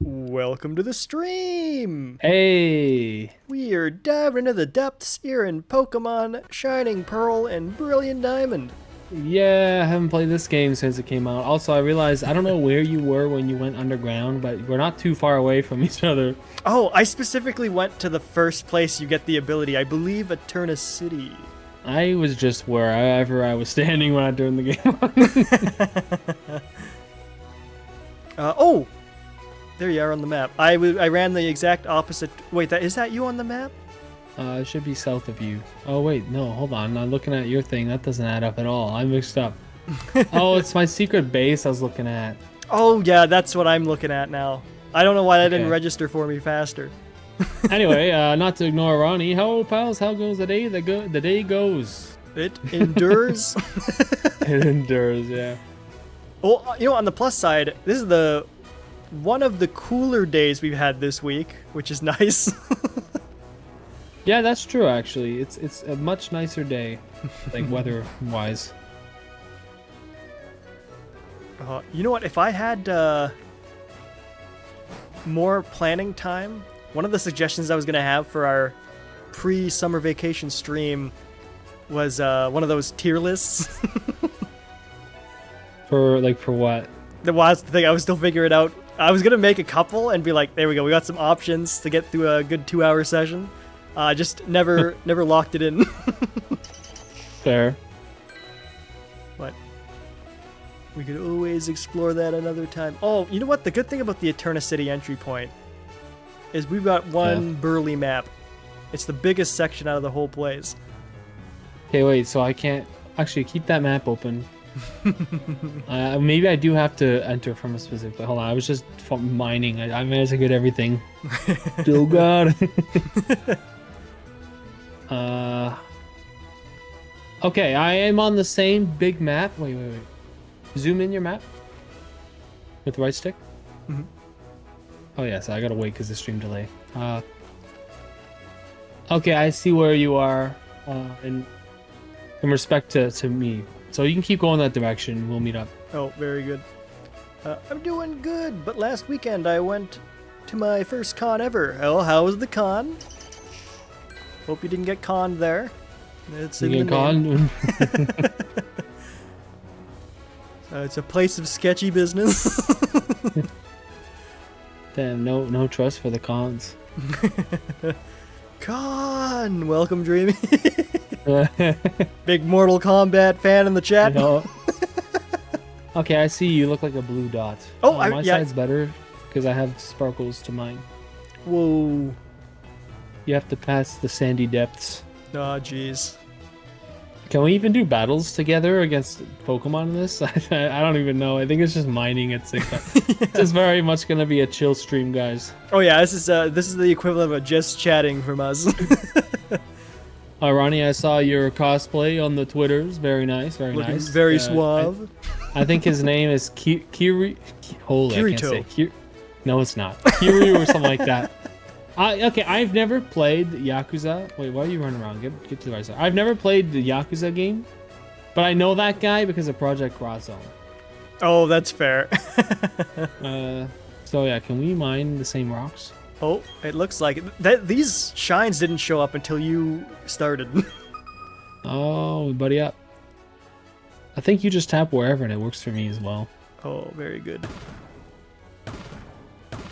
Welcome to the stream! Hey, We are diving into the depths here in Pokemon Shining Pearl and Brilliant Diamond. yeah, I haven't played this game since it came out. Also, I realized I don't know where you were when you went underground, but we're not too far away from each other. Oh, I specifically went to the first place you get the ability, I believe Eterna City. I was just wherever I was standing when I turned the game on. Oh! There you are on the map. I ran the exact opposite. Wait, is that you on the map? It should be south of you. Oh, wait, no, hold on. I'm looking at your thing. That doesn't add up at all. I mixed up. Oh, it's my secret base I was looking at. Oh, yeah, that's what I'm looking at now. I don't know why that didn't Okay. register for me faster. Anyway, not to ignore Ronnie. Hello, pals. How goes the day? The day goes. It endures. It endures, yeah. Well, on the plus side, this is one of the cooler days we've had this week, which is nice. Yeah, that's true. Actually, it's a much nicer day, like weather-wise. You know what? If I had more planning time, one of the suggestions I was gonna have for our pre-summer vacation stream was one of those tier lists. For what? The was the thing I was still figuring it out. I was gonna make a couple and be like, there we go, we got some options to get through a good 2-hour session. Just never locked it in. Fair. But we could always explore that another time. Oh, you know what? The good thing about the Eterna City entry point is we've got one Burly map. It's the biggest section out of the whole place. Okay, wait. So I can't actually keep that map open. Maybe I do have to enter from a specific. Hold on. I was just mining. I managed to get everything. Oh God. Okay, I am on the same big map. Wait. Zoom in your map with the right stick. Mhm. Oh yeah, so I gotta wait because the stream delay. Okay, I see where you are. In respect to me, so you can keep going that direction. We'll meet up. Oh, very good. I'm doing good, but last weekend I went to my first con ever. Oh, how was the con? Hope you didn't get conned there. It's in You the get name. con. It's a place of sketchy business. Damn, no trust for the cons. Con! Welcome, Dreamy. Big Mortal Kombat fan in the chat. Okay, I see you look like a blue dot. Oh, my yeah. side's better because I have sparkles to mine. Whoa. You have to pass the sandy depths. Oh, jeez. Can we even do battles together against Pokemon in this? I don't even know. I think it's just mining. It's like it's very much gonna be a chill stream, guys. Oh yeah, this is the equivalent of just chatting from us. Ronnie, I saw your cosplay on the Twitters. Very nice, very Looking nice. very suave. I think his name is Holy, I can't say. Kirito. No, it's not. Kiryu or something like that. Okay, I've never played Yakuza. Wait, why are you running around? Get to the right side. I've never played the Yakuza game, but I know that guy because of Project Cross Zone. Oh, that's fair. So yeah, can we mine the same rocks? Oh, it looks like it. These shines didn't show up until you started. Oh, buddy up. I think you just tap wherever and it works for me as well. Oh, very good.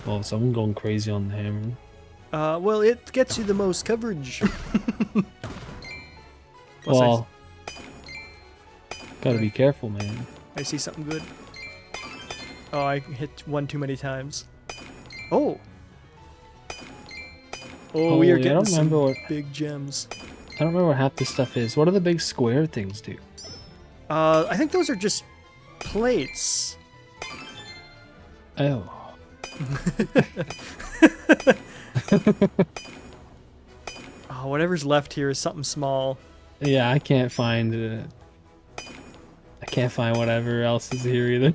Well, someone going crazy on the hammer. Well, it gets you the most coverage. Plus, Well, gotta be careful, man. I see something good. Oh, I hit one too many times. Oh. Oh, we are Holy, I getting don't some remember what- big gems. I don't remember what half this stuff is. What do the big square things do? I think those are just plates. Oh. Oh, whatever's left here is something small. Yeah, I can't find I can't find whatever else is here either.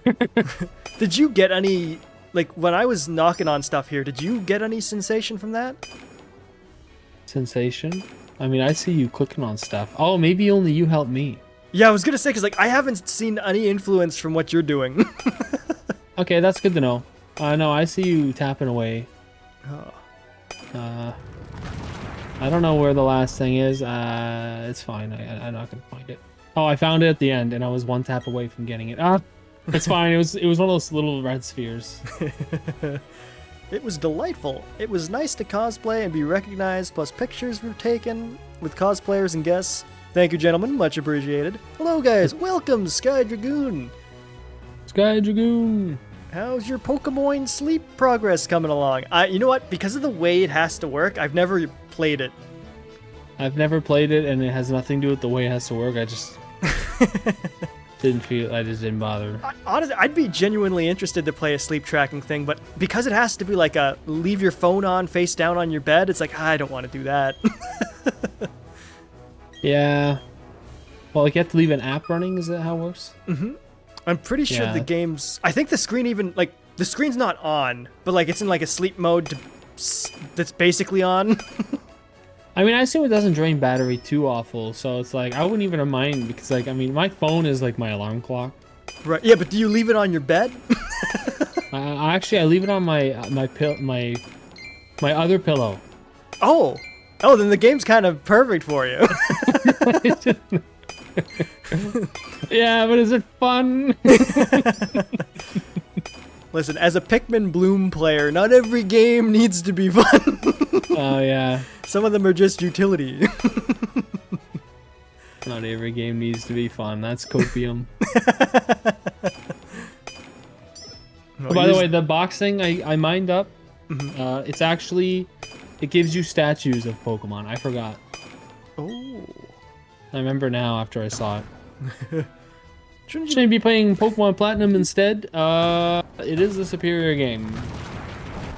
Did you get any, like, when I was knocking on stuff here, did you get any sensation from that? Sensation? I mean, I see you clicking on stuff. Oh, maybe only you helped me. Yeah, I was gonna say, because, like, I haven't seen any influence from what you're doing. Okay, that's good to know. No, I see you tapping away. Oh. I don't know where the last thing is. It's fine. I'm not gonna find it. Oh, I found it at the end, and I was one tap away from getting it. It's fine. It was one of those little red spheres. It was delightful. It was nice to cosplay and be recognized, plus pictures were taken with cosplayers and guests. Thank you, gentlemen. Much appreciated. Hello, guys. Welcome, Sky Dragoon. Sky Dragoon. How's your Pokemon Sleep progress coming along? You know what? Because of the way it has to work, I've never played it. I've never played it, and it has nothing to do with the way it has to work. I just I just didn't bother. Honestly, I'd be genuinely interested to play a sleep tracking thing, but because it has to be like a leave your phone on face down on your bed, it's like, I don't want to do that. Yeah. Well, like you have to leave an app running, is that how it works? Mm-hmm. I'm pretty sure the game's... I think the screen even... Like, the screen's not on, but like it's in like a sleep mode that's basically on. I mean, I assume it doesn't drain battery too awful, so it's like, I wouldn't even mind, because like, I mean, my phone is like my alarm clock. Right, yeah, but do you leave it on your bed? Actually, I leave it on my other pillow. Oh, then the game's kind of perfect for you. Yeah, but is it fun? Listen, as a Pikmin Bloom player, not every game needs to be fun. Oh, yeah. Some of them are just utility. Not every game needs to be fun. That's copium. By the way, the box thing I mined up, it's actually, it gives you statues of Pokemon. I forgot. Oh. I remember now after I saw it. Shouldn't you be playing Pokemon Platinum instead? It is the superior game.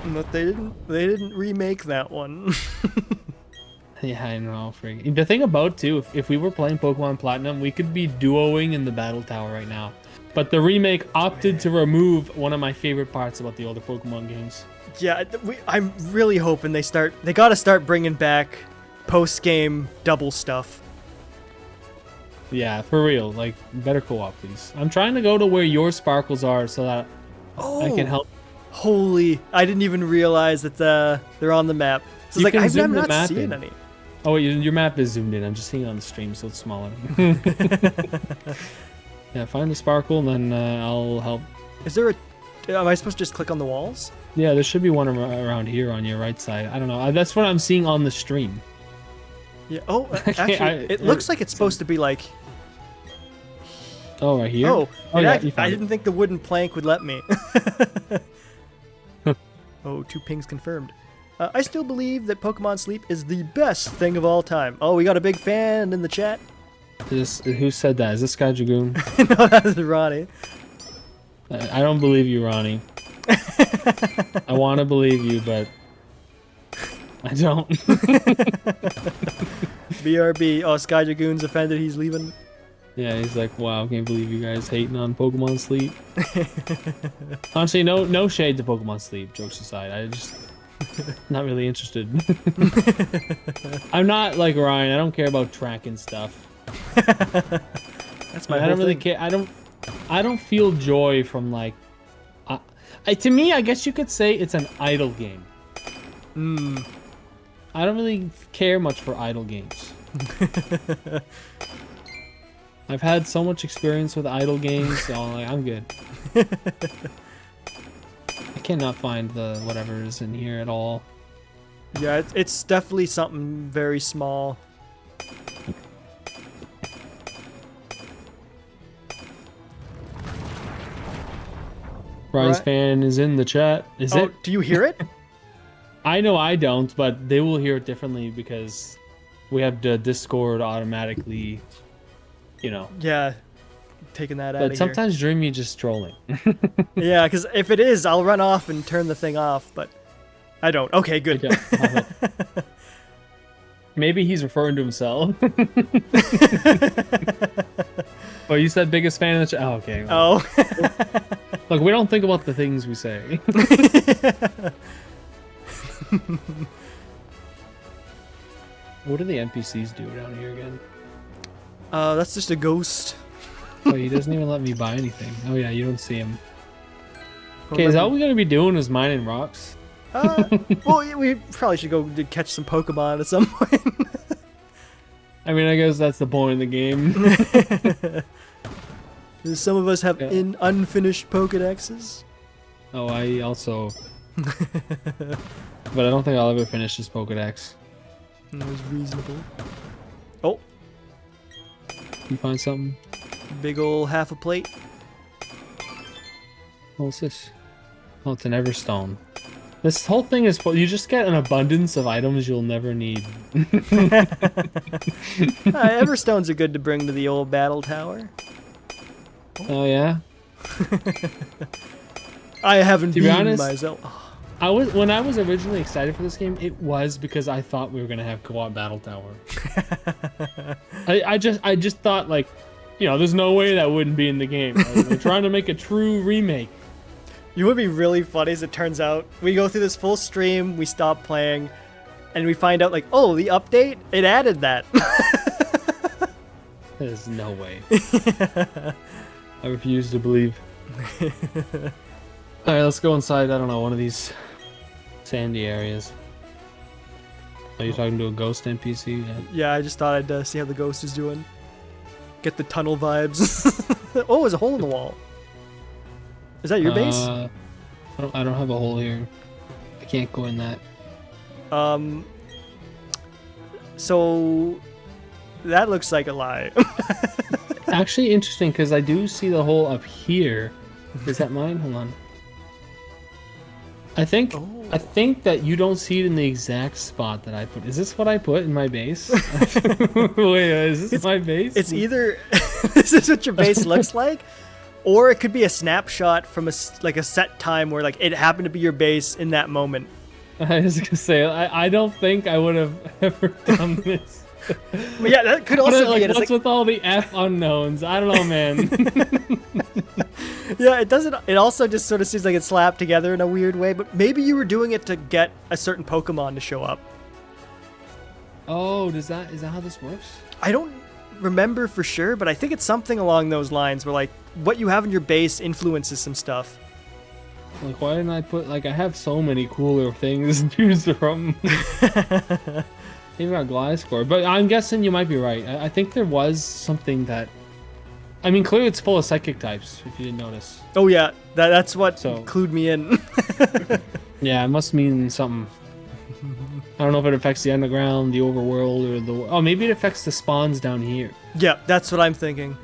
But they didn't remake that one. Yeah, I know. The thing about too, if we were playing Pokemon Platinum, we could be duoing in the battle tower right now. But the remake opted to remove one of my favorite parts about the older Pokemon games. Yeah, I'm really hoping they gotta start bringing back post-game double stuff. Yeah, for real. Like, better co-op, please. I'm trying to go to where your sparkles are so that I can help. Holy, I didn't even realize that they're on the map. So it's like, I'm not seeing any. Oh, wait, your map is zoomed in. I'm just seeing it on the stream, so it's smaller. Yeah, find the sparkle, and then I'll help. Is there am I supposed to just click on the walls? Yeah, there should be one around here on your right side. I don't know. That's what I'm seeing on the stream. Yeah. Oh, actually, it looks like it's supposed to be like... Oh, right here? Oh, yeah, I didn't think the wooden plank would let me. Oh, 2 pings confirmed. I still believe that Pokemon Sleep is the best thing of all time. Oh, we got a big fan in the chat. Who said that? Is this Sky Dragoon? No, that's Ronnie. I don't believe you, Ronnie. I want to believe you, but I don't. BRB. Oh, Sky Dragoon's offended. He's leaving. Yeah, he's like, wow, can't believe you guys hating on Pokemon Sleep. Honestly, no shade to Pokemon Sleep, jokes aside. I just not really interested. I'm not like Ryan. I don't care about tracking stuff. That's my I don't really care. I don't feel joy from like to me, I guess you could say it's an idle game. I don't really care much for idle games. I've had so much experience with idle games, so I'm good. I cannot find the whatever is in here at all. Yeah, it's definitely something very small. Rise fan is in the chat. Is it? Do you hear it? I know I don't, but they will hear it differently because we have the Discord automatically, you know. Yeah, taking that out of here. But sometimes Dreamy just trolling. Yeah, because if it is, I'll run off and turn the thing off, but I don't. Okay, good. Okay. Maybe he's referring to himself. Oh, you said biggest fan of the chat? Oh, okay. Oh. Look, we don't think about the things we say. What do the NPCs do down here again? That's just a ghost. Oh, he doesn't even let me buy anything. Oh yeah, you don't see him. Okay, is all we gonna be doing is mining rocks? Well, we probably should go to catch some Pokemon at some point. I mean, I guess that's the point of the game. Some of us have unfinished Pokedexes. Oh, I also. But I don't think I'll ever finish this Pokedex. That was reasonable. Oh, You find something? big ol' half a plate. What's this? Oh, it's an Everstone. This whole thing is you just get an abundance of items you'll never need. Everstones are good to bring to the old battle tower. Oh yeah. I haven't To be been honest, myself. when I was originally excited for this game, it was because I thought we were gonna have co-op battle tower. I just thought, like, you know, there's no way that wouldn't be in the game. Right? We're trying to make a true remake. You would be really funny as it turns out. We go through this full stream, we stop playing, and we find out, like, oh, the update, it added that. There's no way. I refuse to believe. Alright, let's go inside, I don't know, one of these sandy areas. Are you talking to a ghost NPC? Yeah, I just thought I'd see how the ghost is doing. Get the tunnel vibes. Oh, there's a hole in the wall. Is that your base? I don't have a hole here. I can't go in that. So that looks like a lie. Actually, interesting, because I do see the hole up here. Is that mine? Hold on. I think that you don't see it in the exact spot that I put. Is this what I put in my base? Wait, is this my base? It's either this is what your base looks like, or it could be a snapshot from a set time where, like, it happened to be your base in that moment. I was gonna say I don't think I would have ever done this. But yeah, that could also be it. What's with all the F unknowns? I don't know, man. Yeah, it doesn't. It also just sort of seems like it's slapped together in a weird way. But maybe you were doing it to get a certain Pokemon to show up. Oh, is that how this works? I don't remember for sure, but I think it's something along those lines where, like, what you have in your base influences some stuff. Like, why didn't I put, like, I have so many cooler things to choose from. Maybe not Gliscor, but I'm guessing you might be right. I think there was something that, I mean, clearly it's full of psychic types, if you didn't notice. Oh yeah, that's what clued me in. Yeah, it must mean something. I don't know if it affects the underground, the overworld, or the... Oh, maybe it affects the spawns down here. Yeah, that's what I'm thinking.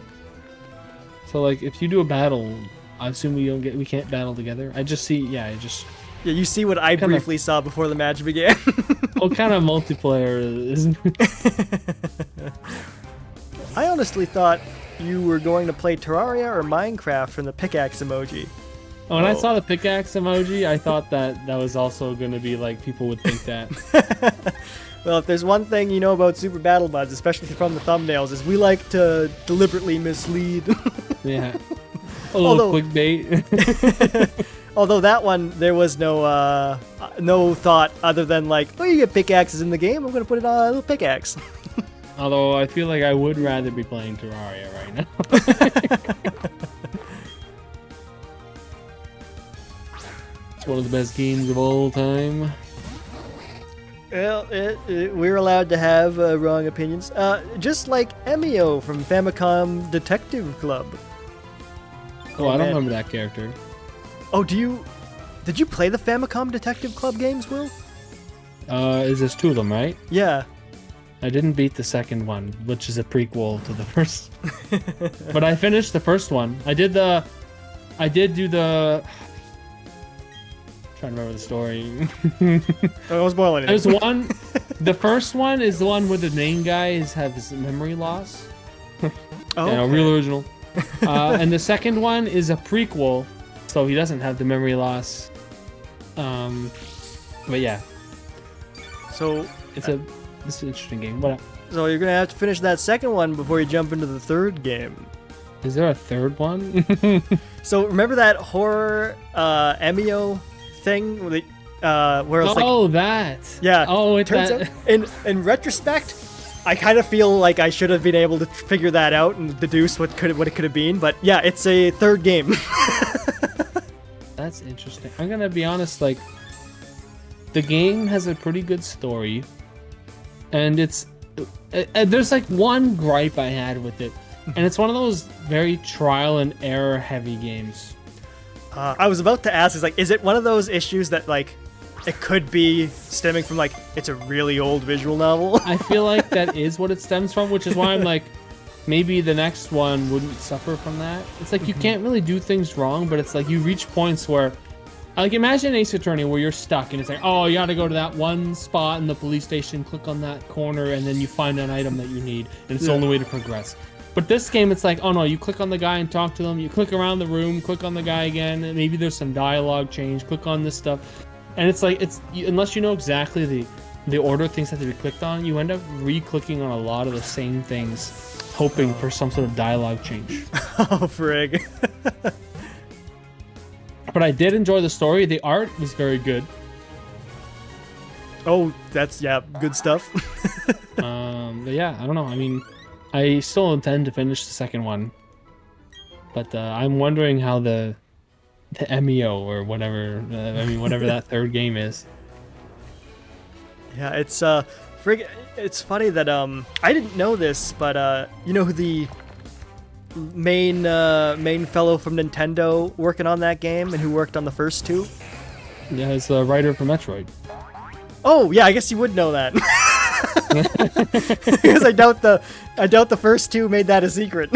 So, like, if you do a battle, I assume we can't battle together. I just see, yeah, Yeah, you see what I briefly saw before the match began. What kind of multiplayer is... I honestly thought you were going to play Terraria or Minecraft from the pickaxe emoji. When I saw the pickaxe emoji, I thought that was also going to be, like, people would think that. Well, if there's one thing you know about Super Battle Buds, especially from the thumbnails, is we like to deliberately mislead. Yeah. A little clickbait. Although that one, there was no thought other than, like, oh, you get pickaxes in the game, I'm going to put it on a little pickaxe. Although I feel like I would rather be playing Terraria right now. It's one of the best games of all time. Well, we're allowed to have wrong opinions. Just like Emio from Famicom Detective Club. Oh, I don't remember that character. Oh, did you play the Famicom Detective Club games, Will? There's two of them, right? Yeah. I didn't beat the second one, which is a prequel to the first. But I finished the first one. I did do the... I'm trying to remember the story. I was boiling it. There's one... The first one is the one where the main guy has memory loss. Oh, yeah, okay. real original. And the second one is a prequel, so he doesn't have the memory loss. But yeah. So It's an interesting game. What? So you're gonna have to finish that second one before you jump into the third game. Is there a third one? So remember that horror Emio thing where it's like, that. Yeah. Oh, it turns out in retrospect, I kind of feel like I should have been able to figure that out and deduce what it could have been. But yeah, it's a third game. That's interesting. I'm gonna be honest, like, the game has a pretty good story, and there's like one gripe I had with it, and it's one of those very trial and error heavy games. I was about to ask, is it one of those issues that like it could be stemming from like it's a really old visual novel? I feel like that is what it stems from, which is why I'm like, maybe the next one wouldn't suffer from that. It's like you can't really do things wrong, but it's like you reach points where, like, imagine Ace Attorney where you're stuck and it's like, oh, you gotta go to that one spot in the police station, click on that corner, and then you find an item that you need, and it's the only way to progress. But this game, it's like, oh no, you click on the guy and talk to them, you click around the room, click on the guy again, and maybe there's some dialogue change, click on this stuff. And it's like, unless you know exactly the order things have to be clicked on, you end up re-clicking on a lot of the same things, hoping for some sort of dialogue change. Oh, frig. But I did enjoy the story. The art was very good. Oh, that's, yeah, good stuff. But yeah, I don't know. I mean, I still intend to finish the second one, but I'm wondering how the MEO or whatever, whatever that third game is. Yeah, it's it's funny that I didn't know this, but you know who the main fellow from Nintendo working on that game and who worked on the first two? Yeah, it's the writer for Metroid. Oh yeah, I guess you would know that. Because I doubt the first two made that a secret.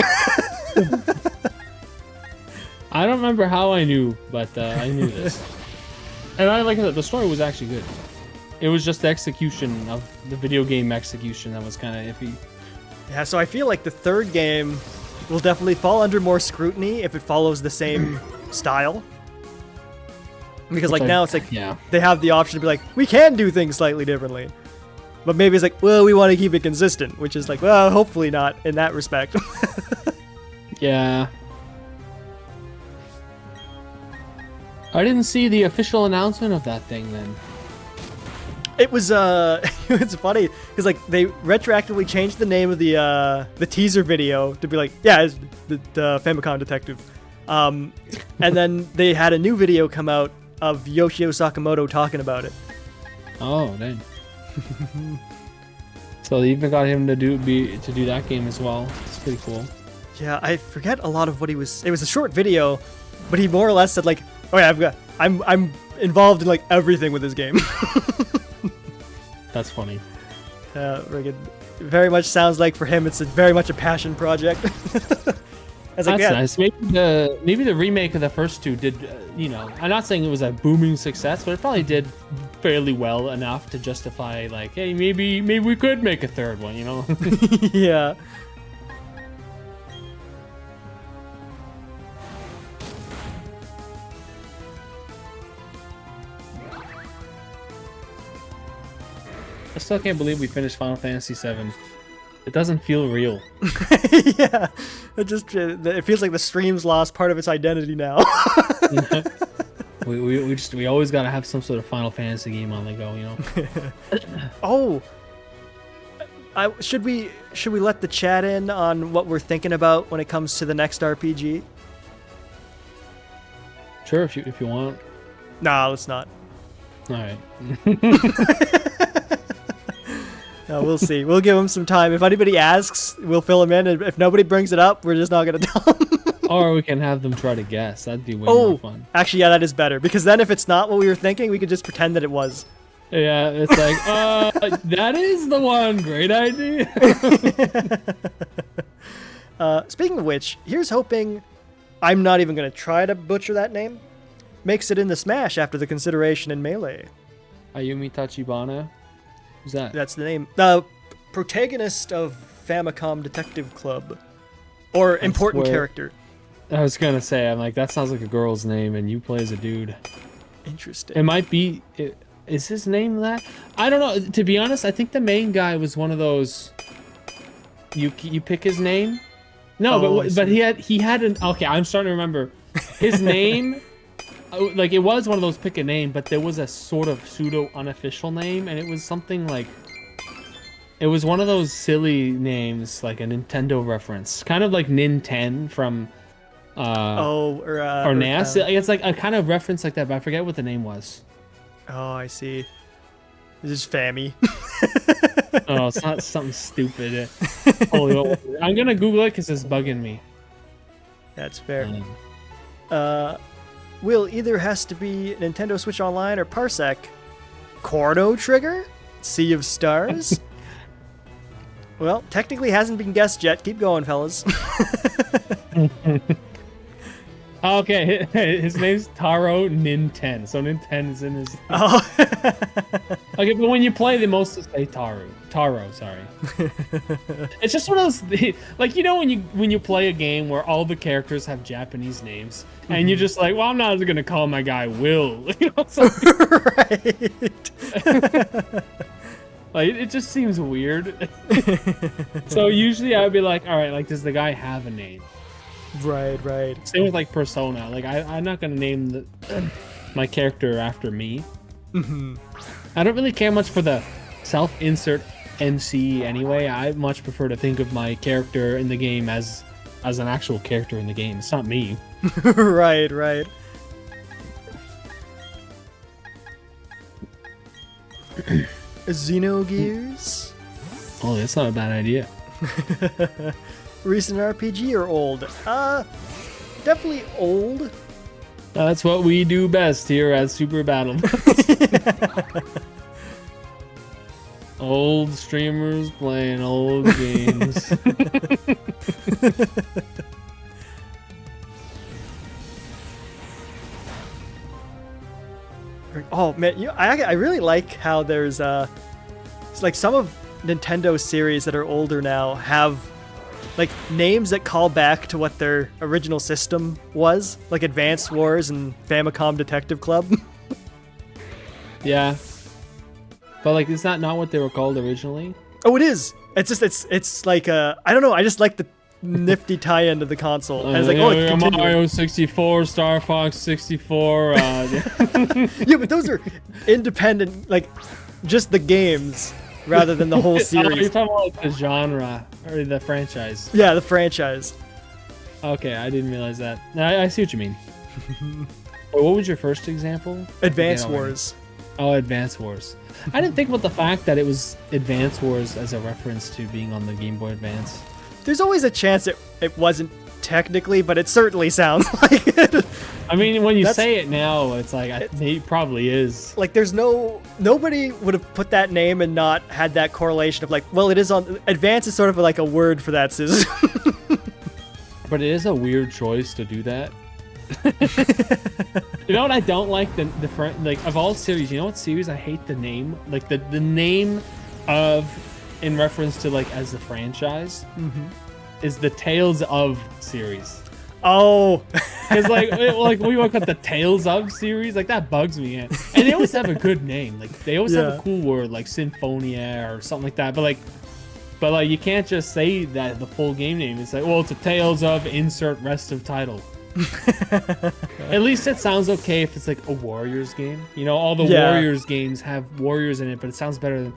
I don't remember how I knew, but I knew this. And I like that the story was actually good. It was just the execution of the video game execution that was kind of iffy. Yeah, so I feel like the third game will definitely fall under more scrutiny if it follows the same style. Because like now it's like they have the option to be like, we can do things slightly differently. But maybe it's like, well, we want to keep it consistent, which is like, well, hopefully not in that respect. Yeah. I didn't see the official announcement of that thing then. It was it's funny because like they retroactively changed the name of the teaser video to be like, yeah, it's the Famicom Detective, and then they had a new video come out of Yoshio Sakamoto talking about it. Oh dang! So they even got him to do that game as well. It's pretty cool. Yeah, I forget a lot of what he was. It was a short video, but he more or less said like, oh yeah, I'm involved in like everything with this game. That's funny. Very much sounds like for him it's very much a passion project. That's nice. Maybe the remake of the first two did, I'm not saying it was a booming success, but it probably did fairly well enough to justify like, hey, maybe we could make a third one, Yeah. I still can't believe we finished Final Fantasy VII. It doesn't feel real. Yeah, it feels like the stream's lost part of its identity now. we always gotta have some sort of Final Fantasy game on the go, Oh, should we let the chat in on what we're thinking about when it comes to the next RPG? Sure, if you want. Nah, let's not. All right. No, we'll see. We'll give them some time. If anybody asks, we'll fill them in. And if nobody brings it up, we're just not going to tell them. Or we can have them try to guess. That'd be way more fun. Actually, yeah, that is better. Because then if it's not what we were thinking, we could just pretend that it was. Yeah, it's like, that is the one. Great idea. Speaking of which, here's hoping I'm not even going to try to butcher that name. Makes it into Smash after the consideration in Melee. Ayumi Tachibana. Who's that? That's the name. The protagonist of Famicom Detective Club. Or important character. I was going to say, I'm like, that sounds like a girl's name, and you play as a dude. Interesting. It might be... Is his name that? I don't know. To be honest, I think the main guy was one of those... You pick his name? No, but he had an... Okay, I'm starting to remember. His name... Like, it was one of those pick a name, but there was a sort of pseudo unofficial name, and it was something like, it was one of those silly names, like a Nintendo reference, kind of like Nin10 from or NAS. It's like a kind of reference like that, but I forget what the name was. Oh, I see. This is Fammy. Oh, it's not something stupid. I'm gonna Google it because it's bugging me. That's fair. Will either has to be Nintendo Switch Online or Parsec. Chrono Trigger? Sea of Stars? Well, technically hasn't been guessed yet. Keep going, fellas. Okay, his name's Taro Ninten, so Ninten is in his. Oh. Okay, but when you play, they mostly say Taro. Sorry. It's just one of those, like, you know, when you play a game where all the characters have Japanese names, and you're just like, well, I'm not gonna call my guy Will. You know, so, Right. like it just seems weird. So usually I'd be like, all right, like, does the guy have a name? Right. Same with like Persona. Like I'm not gonna name my character after me. I don't really care much for the self-insert MC anyway. I much prefer to think of my character in the game as an actual character in the game. It's not me. Right. Xenogears? Oh, that's not a bad idea. Recent RPG or old? Definitely old. That's what we do best here at Super Battle. Old streamers playing old games. Oh man, I really like how there's it's like some of Nintendo series that are older now have like names that call back to what their original system was, like Advance Wars and Famicom Detective Club. Yeah, but like, is that not what they were called originally? Oh, it is. It's just it's like I don't know. I just like the nifty tie-in to the console. And it's like, oh, it's continuing. Mario 64, Star Fox 64. Yeah, but those are independent, like just the games rather than the whole Oh, series. you're talking about like the genre or the franchise. Yeah, the franchise. Okay, I didn't realize that. I see what you mean. Wait, what was your first example? Advance Wars. Oh, Advance Wars. I didn't think about the fact that it was Advance Wars as a reference to being on the Game Boy Advance. There's always a chance it wasn't technically, but it certainly sounds like it. I mean, when you say it now, it's like, it probably is. Like, nobody would have put that name and not had that correlation of like, well, it is on, Advance is sort of like a word for that system. But it is a weird choice to do that. You know what I don't like? Like, of all series, you know what series I hate the name? Like, the name of, in reference to like as the franchise, is the Tales of series. Oh, because like we work with the Tales of series, like that bugs me. And they always have a good name. Like they always have a cool word, like Symphonia or something like that. But like you can't just say that the full game name. It's like, well, it's a Tales of insert rest of title. At least it sounds okay if it's like a Warriors game. You know, all the Warriors games have Warriors in it, but it sounds better than.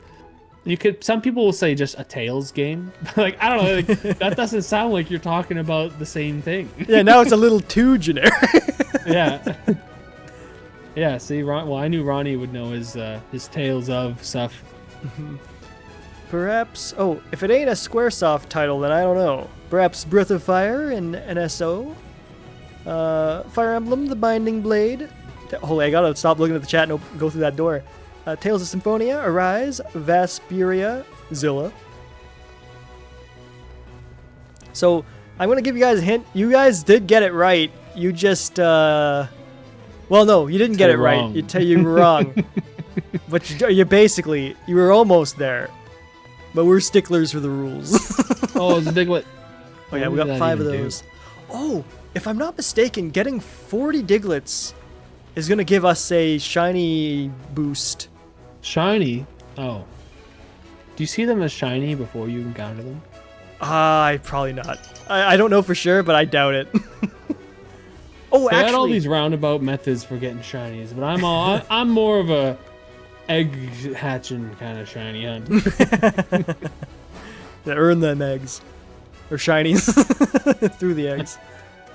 Some people will say just a Tales game. Like, I don't know, like, that doesn't sound like you're talking about the same thing. Yeah, now it's a little too generic. Yeah. Yeah, see, I knew Ronnie would know his Tales of stuff. Perhaps, if it ain't a Squaresoft title, then I don't know. Perhaps Breath of Fire and NSO? Fire Emblem, The Binding Blade? Holy, I gotta stop looking at the chat and go through that door. Tales of Symphonia, Arise, Vesperia, Zilla. So, I'm going to give you guys a hint. You guys did get it right. You just, well, no, you didn't get it right. You were wrong. But you were almost there. But we're sticklers for the rules. Oh, it's a Diglett. Oh, yeah, we got 5 of those. Oh, if I'm not mistaken, getting 40 Diglets is going to give us a shiny boost. Shiny? Oh. Do you see them as shiny before you encounter them? Probably not. I don't know for sure, but I doubt it. They had all these roundabout methods for getting shinies, but I'm more of a egg hatching kind of shiny hunt. To earn them eggs. Or shinies. Through the eggs.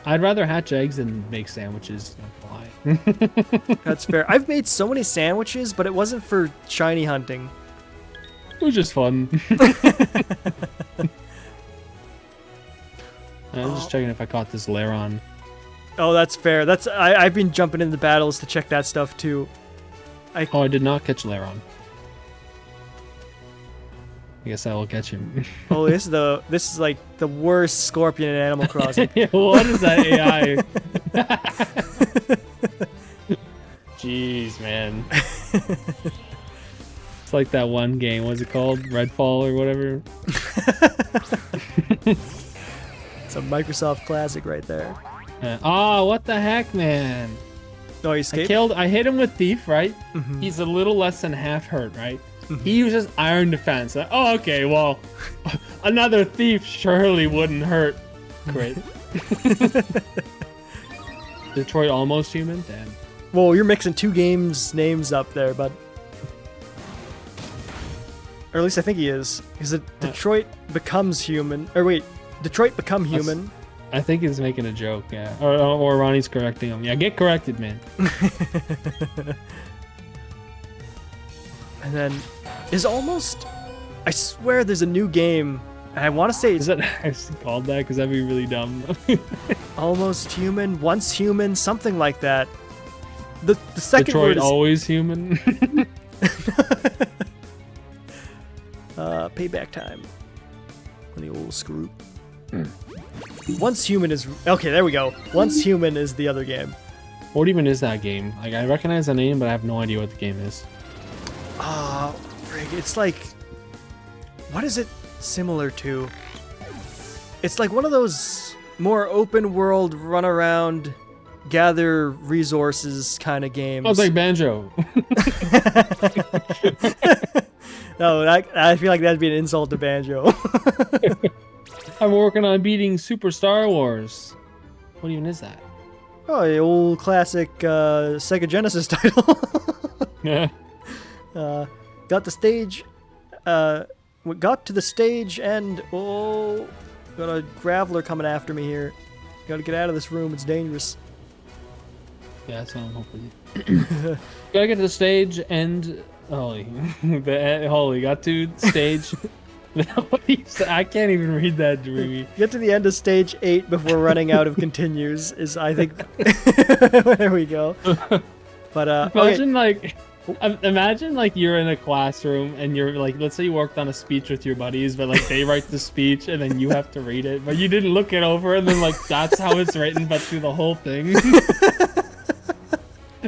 I'd rather hatch eggs than make sandwiches. Not gonna lie. That's fair. I've made so many sandwiches, but it wasn't for shiny hunting. It was just fun. I'm just checking if I caught this Laron. Oh, that's fair. I've been jumping into battles to check that stuff too. Oh, I did not catch Laron. I guess I will catch him. Oh, this is like the worst scorpion in Animal Crossing. What is that AI? Jeez, man. It's like that one game. What's it called? Redfall or whatever. It's a Microsoft classic right there. Oh, what the heck, man? Oh, he escaped? I hit him with Thief, right? Mhm. He's a little less than half hurt, right? He uses Iron Defense. Oh, okay, well, another Thief surely wouldn't hurt. Great. Detroit Almost Human? Damn. Whoa, you're mixing two games' names up there, bud. Or at least I think he is. Because Detroit Becomes Human. Or wait, Detroit Become Human. I think he's making a joke, yeah. Or Ronnie's correcting him. Yeah, get corrected, man. And then is almost... I swear there's a new game. And I want to say Is it's that actually called that? Because that'd be really dumb. Almost Human, Once Human, something like that. The second Detroit word is... Always Human. Payback Time. On the old screw. Once Human is... Okay, there we go. Once Human is the other game. What even is that game? Like, I recognize the name, but I have no idea what the game is. Frig, it's like... What is it similar to? It's like one of those more open world, run around, gather resources kind of games. Oh, it's like Banjo. No, I feel like that'd be an insult to Banjo. I'm working on beating Super Star Wars. What even is that? Oh, the old classic Sega Genesis title. Yeah. Got the stage. We got to the stage and got a graveler coming after me here. Gotta get out of this room. It's dangerous. Yeah, that's what I'm hoping. Gotta get to the stage and holy, got to stage. I can't even read that, Dreamy. Get to the end of stage 8 before running out of continues. Is I think. There we go. But imagine like you're in a classroom and you're like, let's say you worked on a speech with your buddies, but like they write the speech and then you have to read it, but you didn't look it over, and then like that's how it's written, but through the whole thing.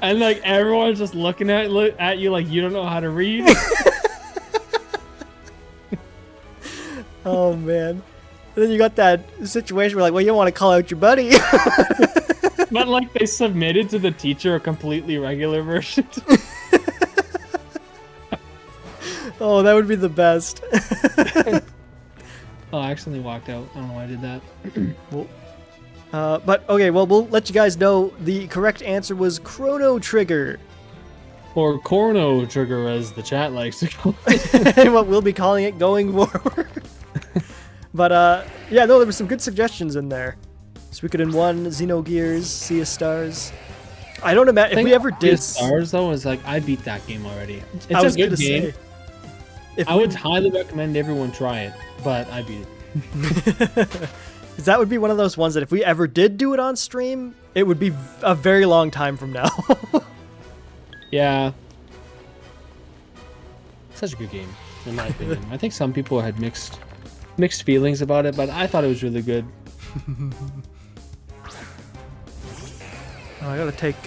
And like everyone's just looking at you like you don't know how to read. Oh man. And then you got that situation where like, well, you don't want to call out your buddy. But like they submitted to the teacher a completely regular version. Oh, that would be the best. Oh, I accidentally walked out. I don't know why I did that. Well, but okay, well, we'll let you guys know the correct answer was Chrono Trigger. Or Chrono Trigger, as the chat likes to call it. And what we'll be calling it going forward. But yeah, no, there were some good suggestions in there. Suikoden 1, Xenogears, Sea of Stars. I don't imagine if we ever did. Stars though is like I beat that game already. I was It's a good gonna game. say, if I would highly recommend everyone try it, but I beat it. Because that would be one of those ones that if we ever did do it on stream, it would be a very long time from now. Yeah. Such a good game, in my opinion. I think some people had mixed feelings about it, but I thought it was really good. Oh, I gotta take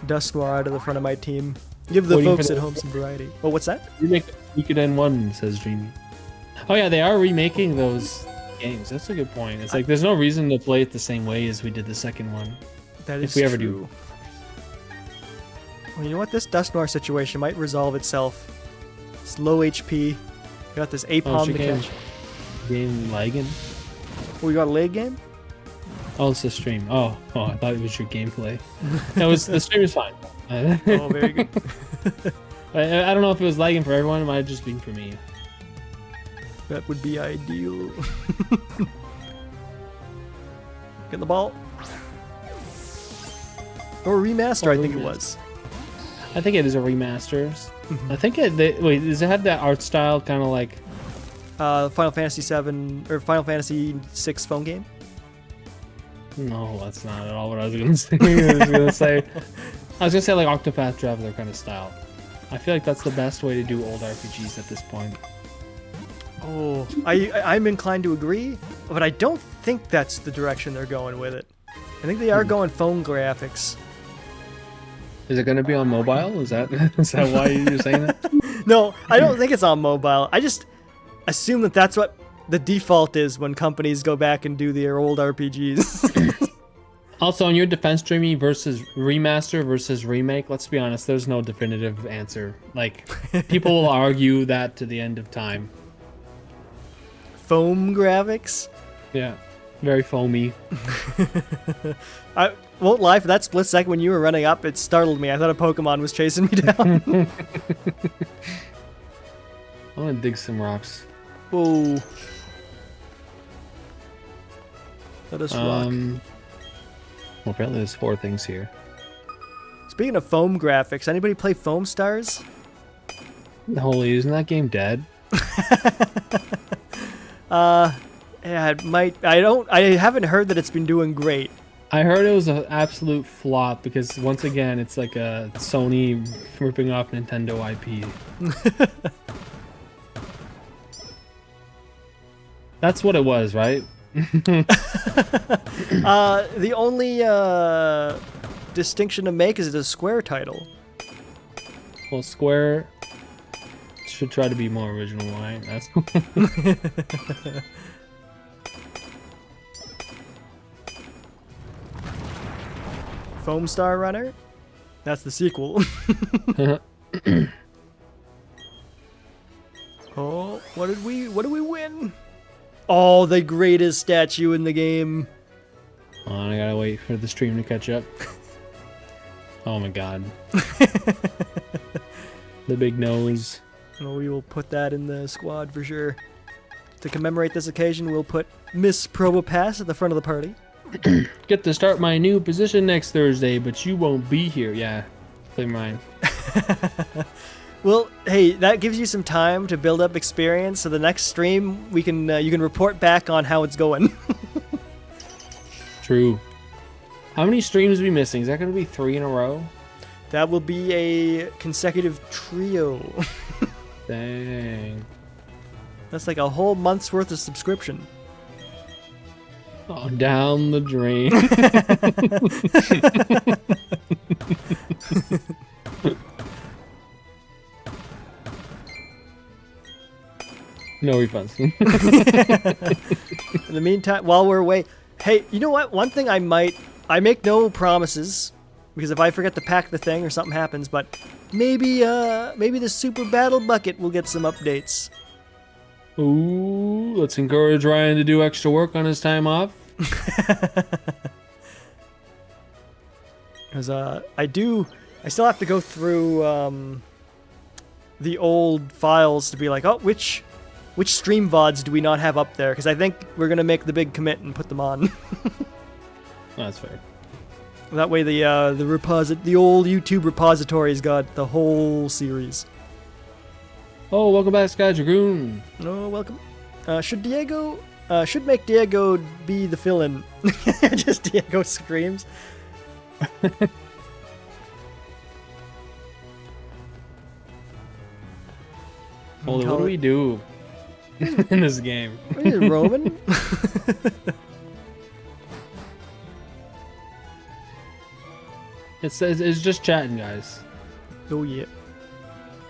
Dusknoir out of the front of my team. Give the folks at home some variety. Oh, what's that? Remake Suikoden 1, says Dreamy. Oh yeah, they are remaking those games. That's a good point. It's like there's no reason to play it the same way as we did the second one. That is if we ever true. do. Well, you know what? This Dusknoir situation might resolve itself. It's low HP. Got this Apom to catch. Game lagging. Oh, you got a leg game? Oh, it's the stream. Oh, I thought it was your gameplay. No, the stream is fine. Oh, very good. I don't know if it was lagging for everyone. It might have just been for me. That would be ideal. Get the ball. Or remaster, Or I think it remaster. was. I think it is a remaster. Mm-hmm. I think wait, does it have that art style kind of like? Final Fantasy 7 or Final Fantasy 6 phone game. No, that's not at all what I was gonna say. I was gonna say like Octopath Traveler kind of style. I feel like that's the best way to do old RPGs at this point. Oh, I'm inclined to agree, but I don't think that's the direction they're going with it. I think they are going phone graphics. Is it gonna be on mobile? Is that why you're saying that? No, I don't think it's on mobile. I just assume that that's what the default is when companies go back and do their old RPGs. Also, on your defense, Dreamy, versus remaster versus remake, let's be honest, there's no definitive answer. Like, people will argue that to the end of time. Foam graphics? Yeah, very foamy. I won't lie, for that split second when you were running up, it startled me. I thought a Pokemon was chasing me down. I want to dig some rocks. Whoa. Let us rock. Well, apparently there's 4 things here. Speaking of foam graphics, anybody play Foam Stars? Holy, isn't that game dead? Yeah, it might. I haven't heard that it's been doing great. I heard it was an absolute flop because once again, it's like a Sony ripping off Nintendo IP. That's what it was, right? The only distinction to make is it's a Square title. Well, Square should try to be more original, right? That's Foam Star Runner? That's the sequel. Oh, what did we win? Oh, the greatest statue in the game. Oh, I gotta wait for the stream to catch up. Oh my god. The big nose. Oh, we will put that in the squad for sure. To commemorate this occasion, we'll put Miss Probopass at the front of the party. Get to start my new position next Thursday, but you won't be here. Yeah, play mine. Well, hey, that gives you some time to build up experience. So the next stream, we can you can report back on how it's going. True. How many streams are we missing? Is that gonna be 3 in a row? That will be a consecutive trio. Dang. That's like a whole month's worth of subscription. Oh, down the drain. No refunds. In the meantime, while we're away, hey, you know what? One thing I make no promises, because if I forget to pack the thing or something happens, but maybe the Super Battle Bucket will get some updates. Ooh, let's encourage Ryan to do extra work on his time off. Because I still have to go through the old files to be like, oh, which stream VODs do we not have up there? Because I think we're gonna make the big commit and put them on. That's fair. That way the old YouTube repository's got the whole series. Oh, welcome back, Sky Dragoon. Oh, welcome. Should make Diego be the fill-in? Just Diego screams. Holy, what do we do in this game? Are you Roman? It's just chatting, guys. Oh yeah.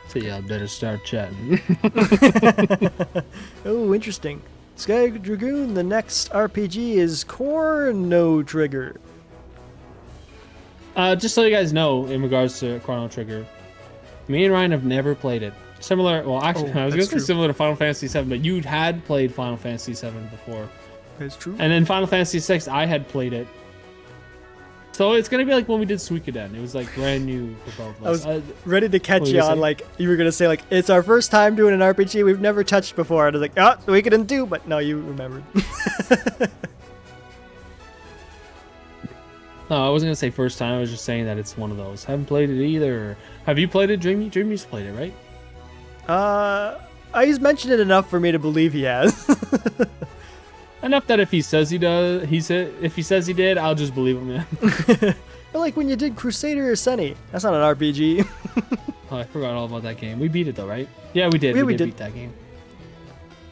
So yeah, I better start chatting. Oh, interesting. Sky Dragoon, the next RPG is Chrono Trigger. Just so you guys know, in regards to Chrono Trigger, me and Ryan have never played it. Similar, well, actually, I was gonna say similar to Final Fantasy VII, but you had played Final Fantasy VII before. That's true. And then Final Fantasy VI, I had played it. So it's gonna be like when we did Suikoden. It was like brand new for both of us. I was ready to catch what were you you on, saying? like, you were gonna say, like, it's our first time doing an RPG we've never touched before. And I was like, oh, Suikoden 2, but no, you remembered. No, I wasn't gonna say first time. I was just saying that it's one of those. Haven't played it either. Have you played it, Dreamy? Dreamy's played it, right? He's mentioned it enough for me to believe he has. Enough that if he says he does, if he says he did, I'll just believe him. Yeah. But like when you did Crusader Sunny, that's not an RPG. Oh, I forgot all about that game. We beat it though, right? Yeah, we did. Yeah, we we did did. beat that game.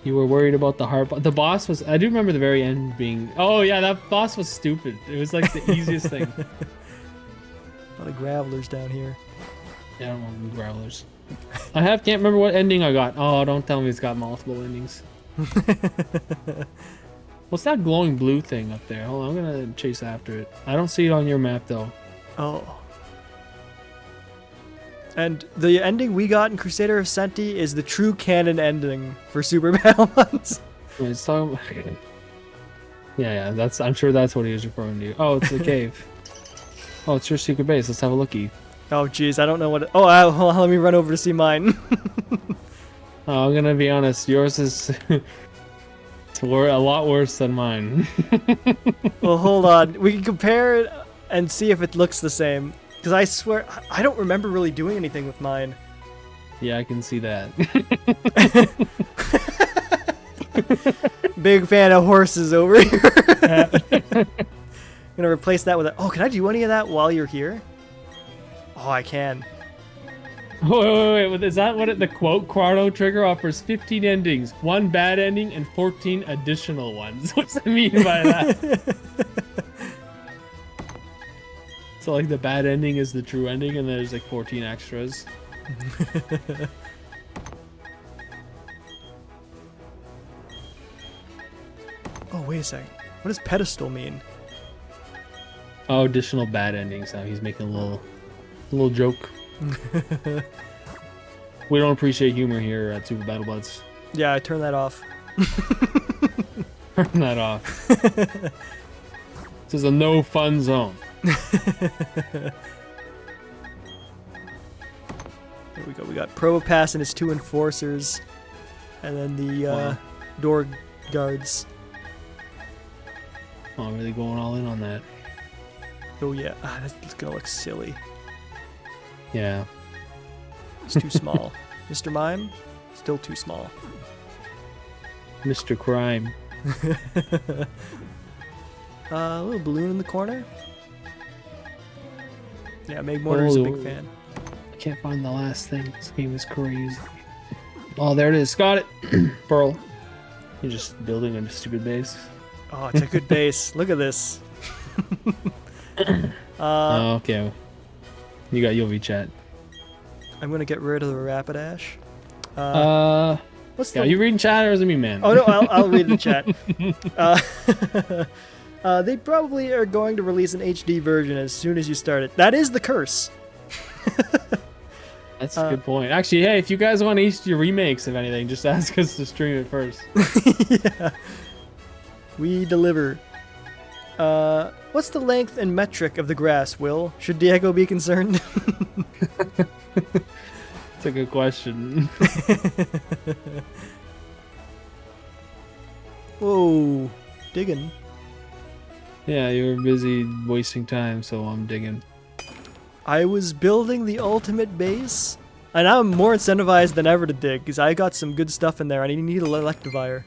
You were worried about the hard. The boss was. I do remember the very end being. Oh yeah, that boss was stupid. It was like the easiest thing. A lot of gravelers down here. Yeah, I don't want growlers. Can't remember what ending I got. Oh, don't tell me it's got multiple endings. What's that glowing blue thing up there? Hold on, I'm gonna chase after it. I don't see it on your map though. Oh. And the ending we got in Crusader Ascenti is the true canon ending for Super Battle Months. It's talking about... Yeah, that's. I'm sure that's what he was referring to. Oh, it's the cave. Oh, it's your secret base. Let's have a lookie. Oh, jeez, I don't know what... Oh, hold on, let me run over to see mine. Oh, I'm gonna be honest. Yours is it's a lot worse than mine. Well, hold on. We can compare it and see if it looks the same. Because I swear, I don't remember really doing anything with mine. Yeah, I can see that. Big fan of horses over here. Gonna replace that with a... Oh, can I do any of that while you're here? Oh, I can. Wait. Is that what the quote? Chrono Trigger offers 15 endings, 1 bad ending, and 14 additional ones. What's that mean by that? So like the bad ending is the true ending, and there's like 14 extras. Oh, wait a second. What does pedestal mean? Oh, additional bad endings. Now he's making a little joke. We don't appreciate humor here at Super Battle Buds. Yeah, I turned that off. Turn that off. This is a no fun zone. Here we go. We got Probopass and his 2 enforcers, and then the door guards. Oh, really going all in on that. Oh yeah, that's gonna look silly. Yeah. It's too small. Mr. Mime, still too small. Mr. Crime. A little balloon in the corner. Yeah, Meg Mortar is a big Oh. fan. I can't find the last thing. This game is crazy. Oh, there it is. Got it. Pearl. You're just building a stupid base. Oh, it's a good base. Look at this. Oh, okay. You got UV chat. I'm gonna get rid of the Rapidash. What's Yeah, the... are you reading chat or is it me, man? Oh no, I'll read the chat. They probably are going to release an HD version as soon as you start it. That is the curse. That's a good point. Actually, hey, if you guys want HD remakes of anything, just ask us to stream it first. Yeah. We deliver. What's the length and metric of the grass, Will? Should Diego be concerned? That's a good question. Whoa, digging. Yeah, you were busy wasting time, so I'm digging. I was building the ultimate base, and I'm more incentivized than ever to dig, because I got some good stuff in there, and I need an Electivire.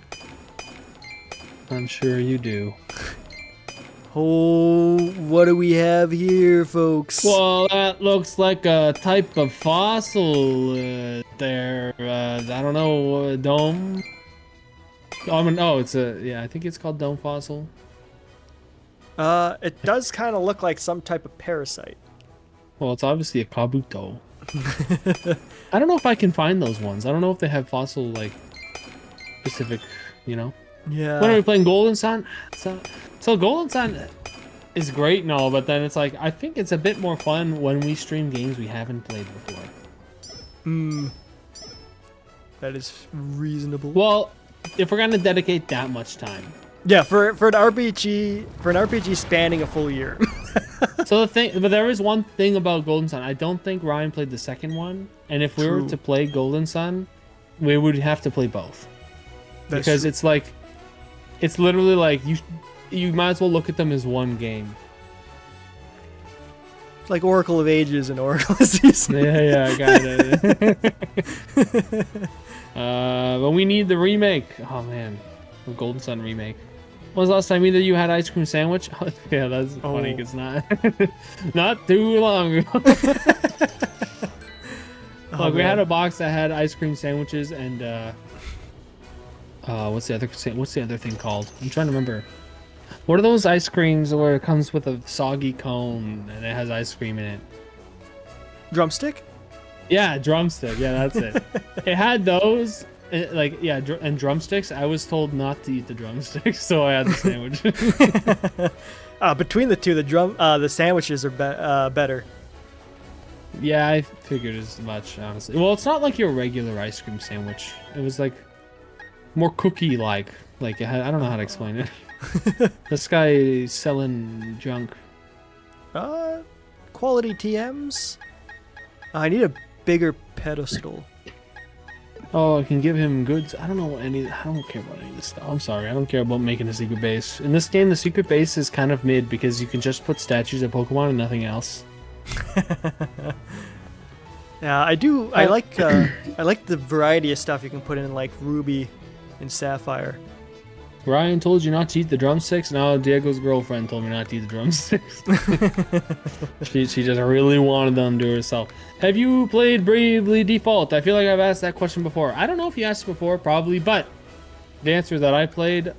I'm sure you do. Oh, what do we have here, folks? Well, that looks like a type of fossil there. I don't know, dome? Oh, it's a... Yeah, I think it's called dome fossil. It does kind of look like some type of parasite. Well, it's obviously a kabuto. I don't know if I can find those ones. I don't know if they have fossil, like, specific, you know? Yeah. When are we playing Golden Sun? So Golden Sun is great and all, but then it's like, I think it's a bit more fun when we stream games we haven't played before. That is reasonable. Well, if we're gonna dedicate that much time. Yeah, for an RPG spanning a full year. So but there is one thing about Golden Sun. I don't think Ryan played the second one, and if we were True. to play Golden Sun, we would have to play both. That's Because true. it's like, it's literally like you might as well look at them as one game. It's like Oracle of Ages and Oracle of Seasons. Yeah, I got it. But we need the remake. Oh man, the Golden Sun remake. When was the last time either you had ice cream sandwich? Yeah, that's funny. It's not not too long ago. Look, we had a box that had ice cream sandwiches and what's the other thing called? I'm trying to remember. What are those ice creams where it comes with a soggy cone and it has ice cream in it? Drumstick? Yeah, drumstick. Yeah, that's it. It had those, and drumsticks. I was told not to eat the drumsticks, so I had the sandwich. Between the two, the sandwiches are better. Yeah, I figured as much, honestly. Well, it's not like your regular ice cream sandwich. It was like more cookie-like. Like it had, I don't know how to explain it. This guy is selling junk. Quality TMs. I need a bigger pedestal. Oh, I can give him goods. I don't know I don't care about any of this stuff. I'm sorry. I don't care about making a secret base. In this game, the secret base is kind of mid because you can just put statues of Pokemon and nothing else. Yeah, I do. I like the variety of stuff you can put in, like Ruby and Sapphire. Ryan told you not to eat the drumsticks. Now Diego's girlfriend told me not to eat the drumsticks. she just really wanted them to herself. Have you played Bravely Default? I feel like I've asked that question before. I don't know if you asked before, probably, but the answer is that I played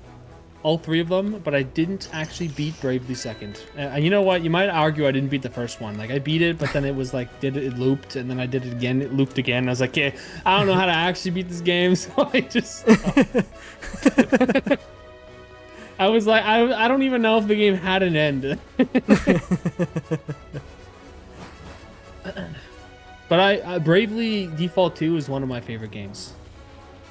all 3 of them, but I didn't actually beat Bravely Second. And you know what? You might argue I didn't beat the first one. Like I beat it, but then it was like it looped, and then I did it again. It looped again. I was like, yeah, I don't know how to actually beat this game, so I just. I was like, I don't even know if the game had an end. But Bravely Default 2 is one of my favorite games.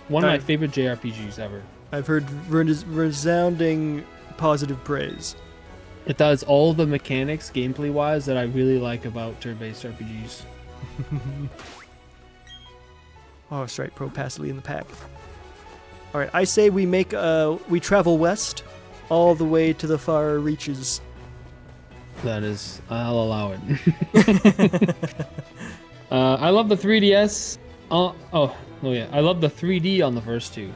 One of my favorite JRPGs ever. I've heard resounding positive praise. It does all the mechanics, gameplay-wise, that I really like about turn-based RPGs. Oh, Strike Pro passively in the pack. All right, I say we travel west, all the way to the far reaches. That is, I'll allow it. I love the 3DS. Oh yeah, I love the 3D on the first 2.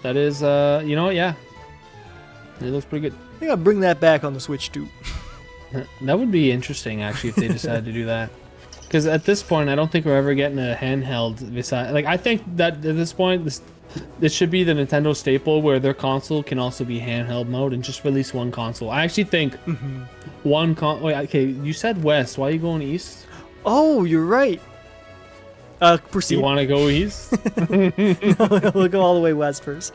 That is, you know what? Yeah, it looks pretty good. I think I'll bring that back on the Switch too. That would be interesting, actually, if they decided to do that. Because at this point, I don't think we're ever getting a handheld. Like, I think that at this point, this should be the Nintendo staple where their console can also be handheld mode and just release one console. I actually think one Wait, okay, you said west. Why are you going east? Oh, you're right. Proceed. You want to go east? No, we'll go all the way west first.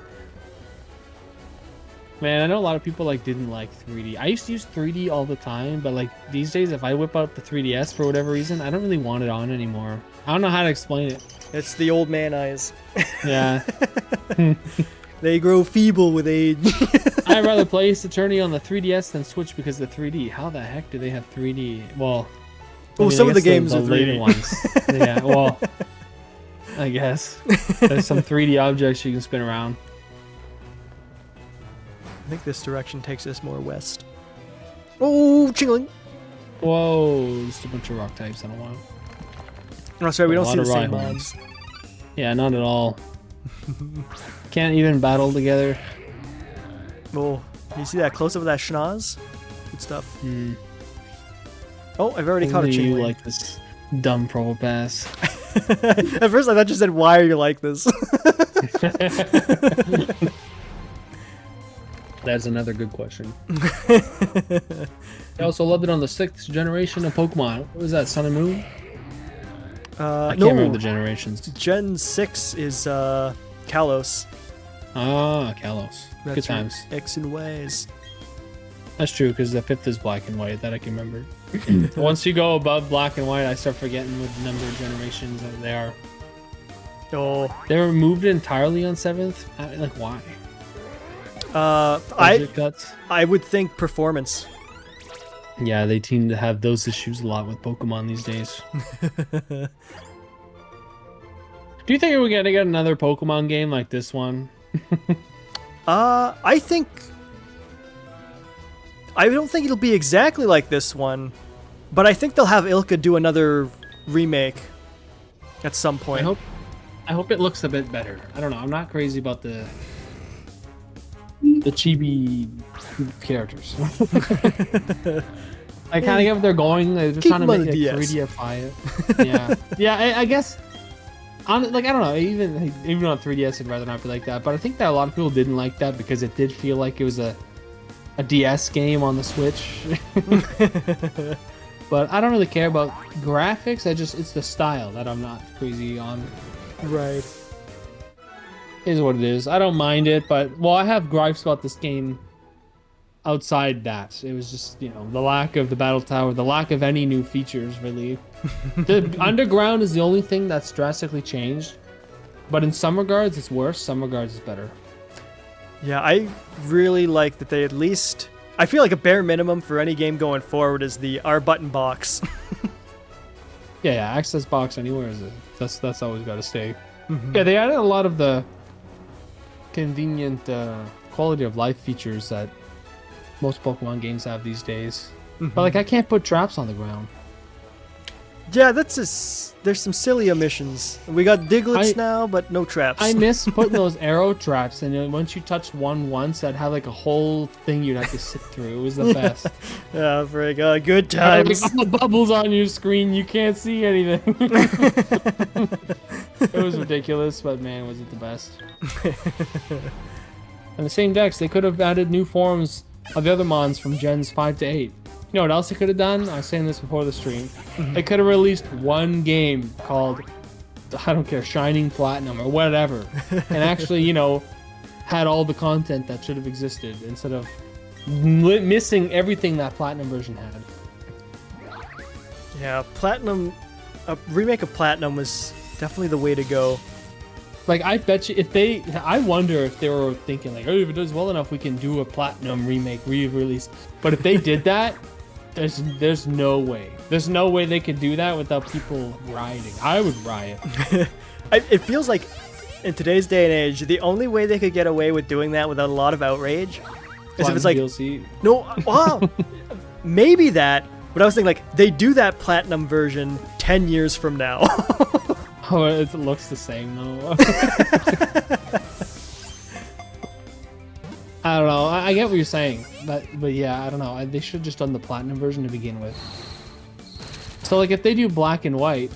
Man, I know a lot of people didn't like 3D. I used to use 3D all the time, but these days, if I whip out the 3DS for whatever reason, I don't really want it on anymore. I don't know how to explain it. It's the old man eyes. Yeah. They grow feeble with age. I'd rather play Ace Attorney on the 3DS than Switch because the 3D. How the heck do they have 3D? Well, some of the games are 3D. Later ones. Yeah, well, I guess. There's some 3D objects you can spin around. I think this direction takes us more west. Oh, Chingling! Whoa, just a bunch of rock types. I don't want. Oh, sorry, we don't see the same mobs. Yeah, not at all. Can't even battle together. Oh, you see that close up of that schnoz? Good stuff. Mm. Oh, I've already caught a Chingling. You like this dumb Probopass. At first I thought you said, why are you like this? That's another good question. I also loved it on the 6th generation of Pokemon. What was that, Sun and Moon? I can't remember the generations. Gen 6 is Kalos. Ah, Kalos. That's good times. X and Y's. That's true, because the 5th is black and white. That I can remember. Once you go above black and white, I start forgetting what number of generations they are. Oh. They were moved entirely on 7th? Why? I would think performance. Yeah, they seem to have those issues a lot with Pokemon these days. Do you think we're gonna get another Pokemon game like this one? I think I don't think it'll be exactly like this one, but I think they'll have Ilka do another remake at some point. I hope it looks a bit better. I don't know. I'm not crazy about the chibi characters. I kind of get what they're going. They're Keep trying to them on make the it DS. 3DFI it. Yeah, yeah. I guess. Like I don't know. Even on 3DS, I'd rather not be like that. But I think that a lot of people didn't like that because it did feel like it was a DS game on the Switch. But I don't really care about graphics. It's the style that I'm not crazy on. Right. Is what it is. I don't mind it, but I have gripes about this game. Outside that, it was just the lack of the battle tower, the lack of any new features really. The underground is the only thing that's drastically changed, but in some regards it's worse. Some regards it's better. Yeah, I really like that they at least. I feel like a bare minimum for any game going forward is the R button box. Yeah, access box anywhere that's always got to stay. Yeah, they added a lot of the convenient quality of life features that most Pokemon games have these days. But like I can't put traps on the ground. Yeah, there's some silly omissions. We got Diglets now, but no traps. I miss putting those arrow traps, and then once you touched one once, I'd have like a whole thing you'd have to sit through. It was the best. Yeah, very good. Good times. Like all the bubbles on your screen, you can't see anything. It was ridiculous, but man, was it the best. And the same decks, they could have added new forms of the other mons from Gens 5 to 8. You know what else they could have done? I was saying this before the stream. They could have released one game called, I don't care, Shining Platinum or whatever. And actually, had all the content that should have existed instead of missing everything that Platinum version had. Yeah, Platinum, a remake of Platinum was definitely the way to go. Like, I bet you I wonder if they were thinking like, oh, if it does well enough, we can do a Platinum remake, re-release. But if they did that, there's no way. There's no way they could do that without people rioting. I would riot. It feels like in today's day and age, the only way they could get away with doing that without a lot of outrage is if it's like, DLC. no, wow, maybe that. But I was thinking like, they do that Platinum version 10 years from now. Oh, it looks the same though. I don't know. I get what you're saying, but yeah, I don't know. They should have just done the Platinum version to begin with. So like, if they do Black and White,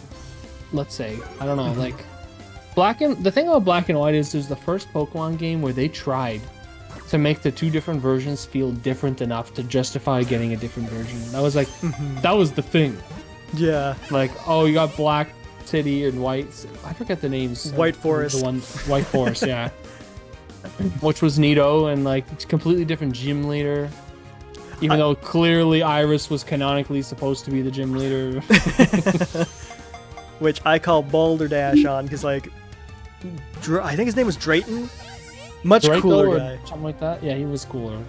let's say, I don't know, like the thing about Black and White is there's the first Pokemon game where they tried to make the two different versions feel different enough to justify getting a different version. That was like, that was the thing. Yeah. Like, oh, you got Black City and White. I forget the names. White Forest. The one, White Forest, yeah. Which was neato and like it's completely different gym leader. Even though clearly Iris was canonically supposed to be the gym leader. Which I call Balderdash on because like, I think his name was Drayton. Much Draco cooler or guy. something like that. Yeah, he was cooler.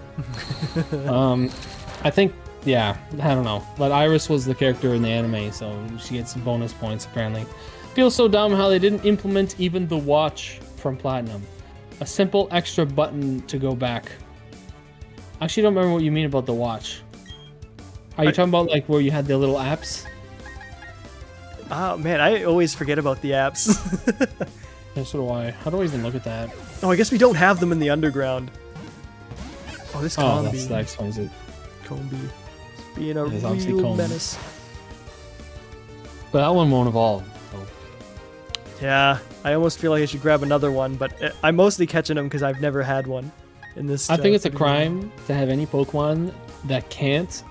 I think, yeah, I don't know. But Iris was the character in the anime, so she gets some bonus points apparently. Feels so dumb how they didn't implement even the watch from Platinum. A simple extra button to go back. I actually don't remember what you mean about the watch. Are you talking about like where you had the little apps? Oh man, I always forget about the apps. Yeah, so do I. How do I even look at that? Oh, I guess we don't have them in the underground. Oh, this Oh, Combi. that explains it. Combi. It's being a It is obviously real Combi. menace. But that one won't evolve. So. Yeah, I almost feel like I should grab another one, but I'm mostly catching them because I've never had one in this. I think it's a video. crime to have any Pokemon that can't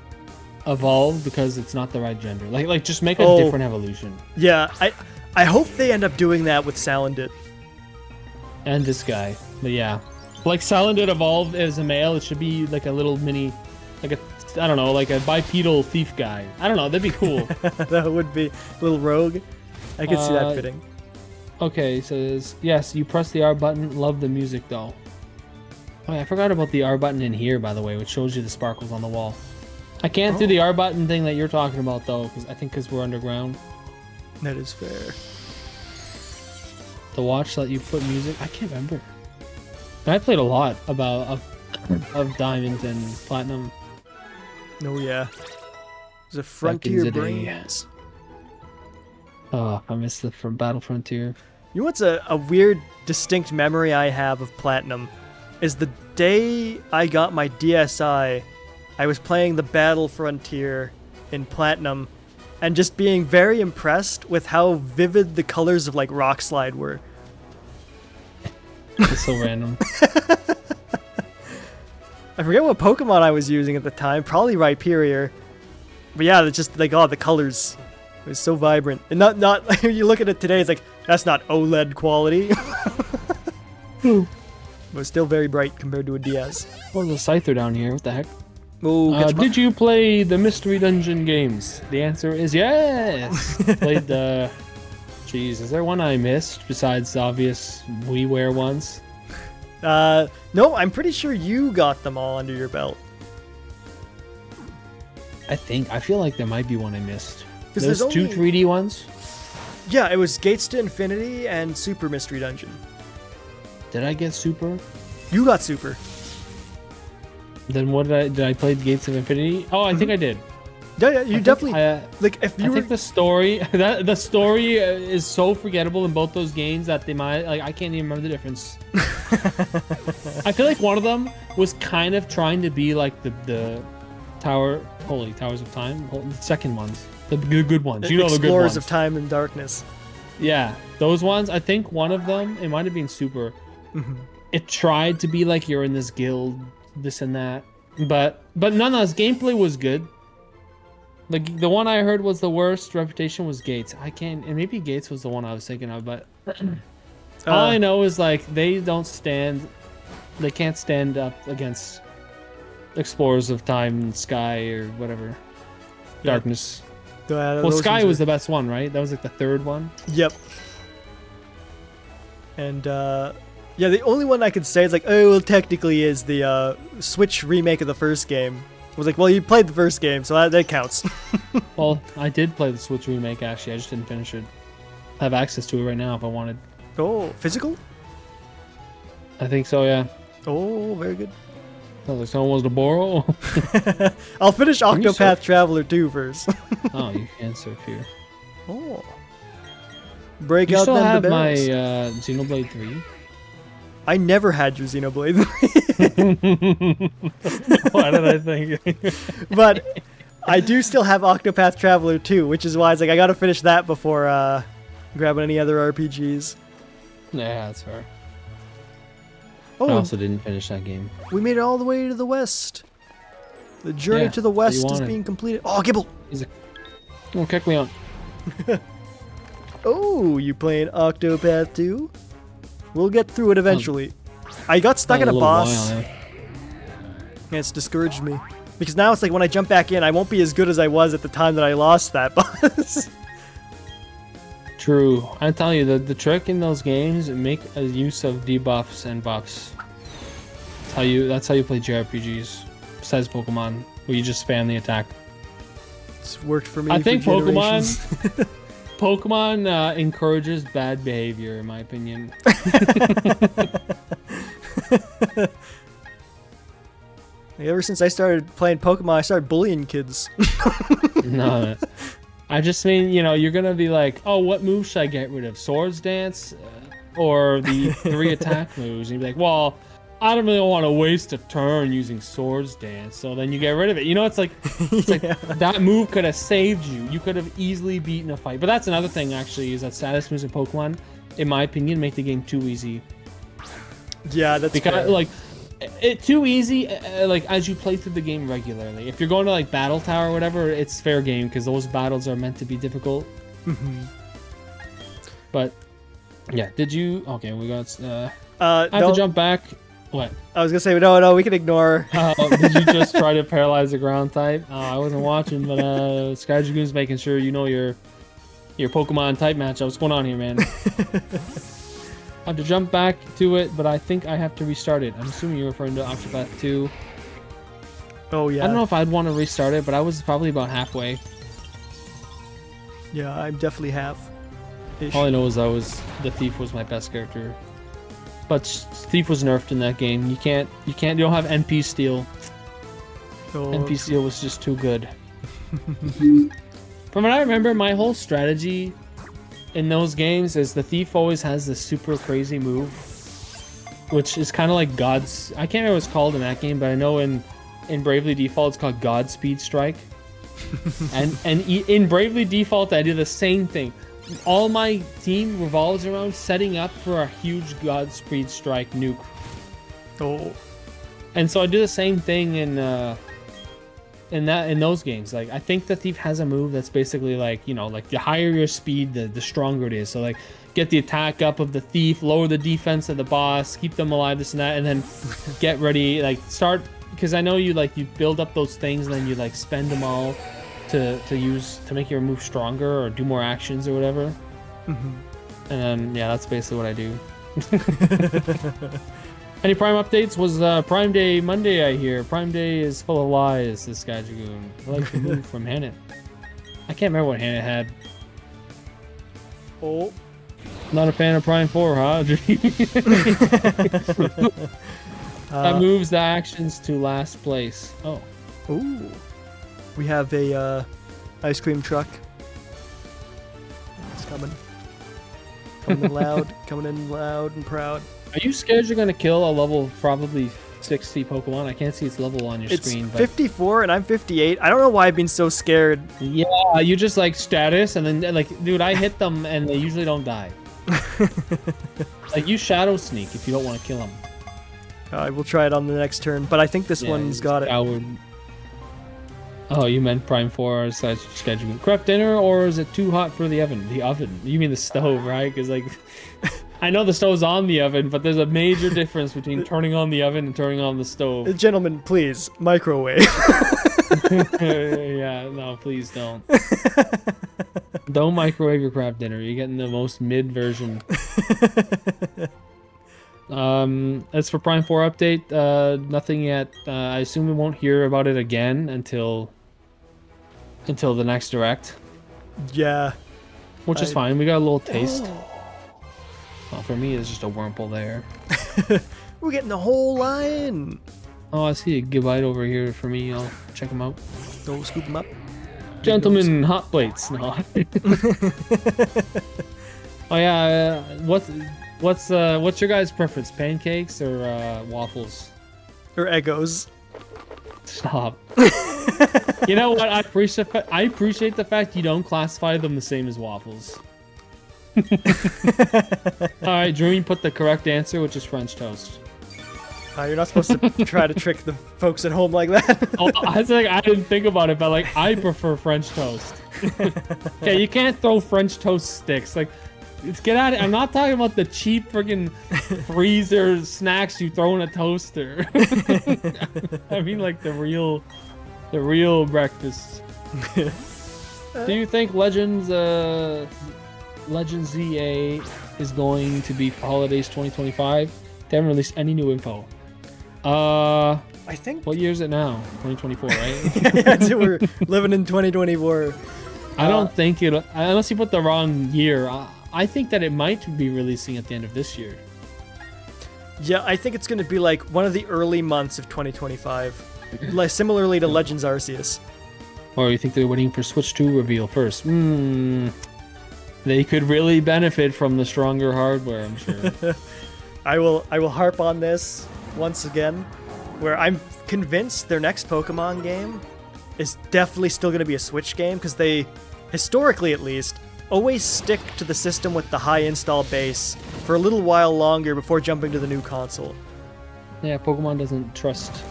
evolve because it's not the right gender. Like just make a different evolution. Yeah, I hope they end up doing that with Salandit. And this guy. But yeah. Like Salandit evolved as a male, it should be like a little mini, like I don't know, like a bipedal thief guy. I don't know, that'd be cool. That would be a little rogue. I could see that fitting. Okay, it says, yes, you press the R button. Love the music though. Oh, yeah, I forgot about the R button in here, by the way, which shows you the sparkles on the wall. I can't do the R button thing that you're talking about though, because we're underground. That is fair. The watch that you put music. I can't remember. I played a lot of Diamond and Platinum. Oh yeah. There's a in Frontier the day. Brains. Oh, I missed the from Battle Frontier. You know what's a weird, distinct memory I have of Platinum? Is the day I got my DSi, I was playing the Battle Frontier in Platinum and just being very impressed with how vivid the colors of like Rockslide were. It's so random. I forget what Pokemon I was using at the time, probably Rhyperior. But yeah, it's just like, oh, the colors. It was so vibrant. And not you look at it today, it's like, that's not OLED quality. But it's still very bright compared to a DS. Oh, there's a Scyther down here. What the heck? Oh, Did you play the Mystery Dungeon games? The answer is yes. Played the... Jeez, is there one I missed besides the obvious WiiWare ones? No, I'm pretty sure you got them all under your belt. I feel like there might be one I missed. 'Cause Those there's two only- 3D ones? Yeah, it was Gates to Infinity and Super Mystery Dungeon. Did I get Super? You got Super. Then what did I play Gates of Infinity? Oh, I think I did. Yeah, you definitely like if I you were. think the story the story is so forgettable in both those games that they might like I can't even remember the difference. I feel like one of them was kind of trying to be like the Towers of Time, the second ones, the good ones. You know, the good Explorers ones. of Time and Darkness. Yeah, those ones. I think one of them, it might have been Super. Mm-hmm. It tried to be like you're in this guild, this and that, but nonetheless, gameplay was good. Like the one I heard was the worst reputation was Gates. And maybe Gates was the one I was thinking of, but all I know is like they can't stand up against Explorers of Time and Sky or whatever. Yeah. Darkness. Well, Well, Sky was the best one, right? That was like the third one. Yep. And yeah, the only one I could say is like, oh, well, technically is the Switch remake of the first game. I was like, well, you played the first game, so that counts. Well, I did play the Switch remake actually. I just didn't finish it. I have access to it right now if I wanted. Oh, physical? I think so, yeah. Oh, very good. Sounds like someone wants to borrow. I'll finish Can you Octopath surf? Traveler 2 first. Oh, you can surf here. Oh. Break You out still then have the my barrels. Xenoblade 3? I never had your Xenoblade 3. Why did I think? But I do still have Octopath Traveler 2, which is why it's like I gotta finish that before grabbing any other RPGs. Yeah, that's fair. I Oh, also didn't finish that game. we made it all the way to the west. The journey Yeah, to the that's what you west is wanted. being completed. Oh, Gibble! Oh, Kecleon. Oh, you playing Octopath 2? We'll get through it eventually. I got stuck at a little boss. while, eh? And it's discouraged me. Because now it's like when I jump back in, I won't be as good as I was at the time that I lost that boss. True. I tell you, the trick in those games, make a use of debuffs and buffs. That's how you play JRPGs. Besides Pokemon, where you just spam the attack. It's worked for me I for think generations. Pokemon encourages bad behavior, in my opinion. Ever since I started playing Pokemon, I started bullying kids. No, I just mean, you're gonna be like, oh, what move should I get rid of? Swords Dance or the 3 attack moves? And you'd be like, well, I don't really want to waste a turn using Swords Dance, so then you get rid of it. It's like, Yeah. that move could have saved you. You could have easily beaten a fight. But that's another thing, actually, is that status moves in Pokemon, in my opinion, make the game too easy. Yeah, that's Because fair. like it too easy like as you play through the game regularly. If you're going to like Battle Tower or whatever, it's fair game because those battles are meant to be difficult. But yeah, did you okay we got I have no, to jump back. What? I was gonna say no, we can ignore. Did you just try to paralyze the ground type? I wasn't watching, but Sky Dragoon's making sure you know your Pokemon type matchup. What's going on here, man? I have to jump back to it, but I think I have to restart it. I'm assuming you're referring to Octopath 2. Oh yeah. I don't know if I'd want to restart it, but I was probably about halfway. Yeah, I'm definitely half. All I know is the Thief was my best character. But Thief was nerfed in that game. You don't have NP steal. Oh, NPCO was just too good. From what I remember, my whole strategy in those games is the thief always has this super crazy move, which is kind of like God's. I can't remember what it's called in that game, but I know in Bravely Default it's called Godspeed Strike. and in Bravely Default I do the same thing. All my team revolves around setting up for a huge Godspeed Strike nuke. Oh. And so I do the same thing in those games. Like I think the thief has a move that's basically like, you know, like the higher your speed, the stronger it is. So like get the attack up of the thief, lower the defense of the boss, keep them alive, this and that, and then get ready, like start, because I know you build up those things and then you like spend them all to use to make your move stronger or do more actions or whatever. Mm-hmm. And then yeah, that's basically what I do. Any Prime updates? Was Prime Day Monday, I hear. Prime Day is full of lies, this guy Jagoon. I like the move from Hannah. I can't remember what Hannah had. Oh. Not a fan of Prime 4, huh? That moves the actions to last place. Oh. Ooh. We have a ice cream truck. It's coming. Coming in loud and proud. Are you scared you're gonna kill a level probably 60 Pokemon? I can't see its level on your screen. It's 54 and I'm 58. I don't know why I've been so scared. Yeah, you just like status and then like, dude, I hit them and they usually don't die. Like you shadow sneak if you don't want to kill them. I will try it on the next turn, but I think this one's got coward. Oh, you meant Prime 4 schedule. Craft dinner, or is it too hot for the oven? The oven. You mean the stove, right? Because like, I know the stove's on the oven, but there's a major difference between turning on the oven and turning on the stove. Gentlemen, please, microwave. Yeah, no, please don't. Don't microwave your craft dinner. You're getting the most mid version. As for Prime 4 update, nothing yet. I assume we won't hear about it again until the next direct. Yeah. Which is fine. We got a little taste. Well, for me, it's just a Wurmple there. We're getting the whole line. Oh, I see a Gibite over here for me. I'll check him out. Go scoop him up. Gentlemen, hot plates. No. Oh yeah. What's your guys' preference? Pancakes or waffles? Or Eggos. Stop. You know what? I appreciate the fact you don't classify them the same as waffles. All right, Drew, put the correct answer, which is French toast. You're not supposed to try to trick the folks at home like that. Oh, I didn't think about it, but like I prefer French toast. Okay, you can't throw French toast sticks. Like, get out of it. I'm not talking about the cheap freaking freezer snacks you throw in a toaster. I mean like the real breakfast. Do you think Legends ZA is going to be for holidays 2025? They haven't released any new info. I think. What year is it now? 2024, right? Yeah, so we're living in 2024. I don't think it. Unless you put the wrong year. I think that it might be releasing at the end of this year. Yeah, I think it's going to be like one of the early months of 2025. Like similarly to Legends Arceus. Or you think they're waiting for Switch 2 reveal first? They could really benefit from the stronger hardware, I'm sure. I will harp on this once again, where I'm convinced their next Pokemon game is definitely still going to be a Switch game, because they, historically at least, always stick to the system with the high install base for a little while longer before jumping to the new console. Yeah, Pokemon doesn't trust.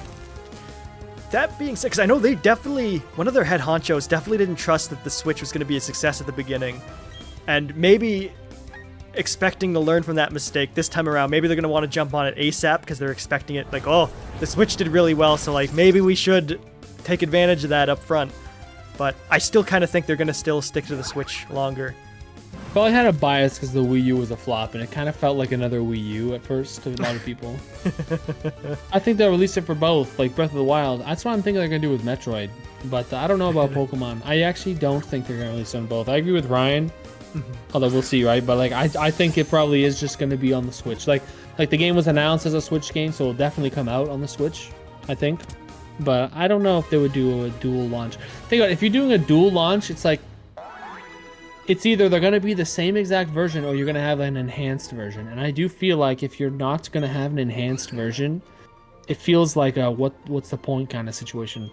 That being said, because I know they definitely, one of their head honchos definitely didn't trust that the Switch was going to be a success at the beginning. And maybe expecting to learn from that mistake this time around, maybe they're going to want to jump on it ASAP because they're expecting it like, oh, the Switch did really well, so like maybe we should take advantage of that up front. But I still kind of think they're going to still stick to the Switch longer. Probably had a bias because the Wii U was a flop, and it kind of felt like another Wii U at first to a lot of people. I think they'll release it for both, like Breath of the Wild. That's what I'm thinking they're going to do with Metroid. But I don't know about Pokemon. I actually don't think they're going to release on both. I agree with Ryan. Although we'll see, right? But like I think it probably is just going to be on the Switch. Like the game was announced as a Switch game, so it'll definitely come out on the Switch, I think. but I don't know if they would do a dual launch. Think about it, if you're doing a dual launch, it's like it's either they're going to be the same exact version or you're going to have an enhanced version. And I do feel like if you're not going to have an enhanced version, it feels like a what's the point kind of situation.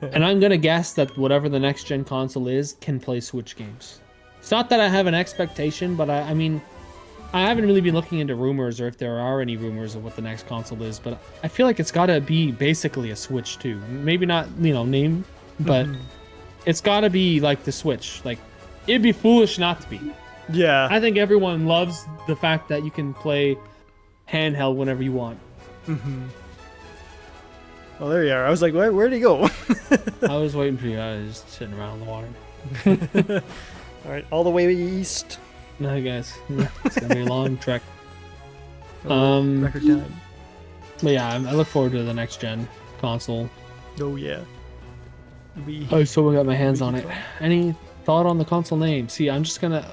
And I'm going to guess that whatever the next gen console is can play Switch games. It's not that I have an expectation, but I mean, I haven't really been looking into rumors or if there are any rumors of what the next console is, but I feel like it's got to be basically a Switch 2. Maybe not, name, but it's got to be like the Switch. Like, it'd be foolish not to be. Yeah. I think everyone loves the fact that you can play handheld whenever you want. Well, there you are. I was like, where'd he go? I was waiting for you. I was just sitting around in the water. All right, all the way east. No, guys. It's going to be a long trek. Record time. But yeah, I look forward to the next gen console. Oh, yeah. I still got my hands on it. Any thought on the console name? See, I'm just gonna.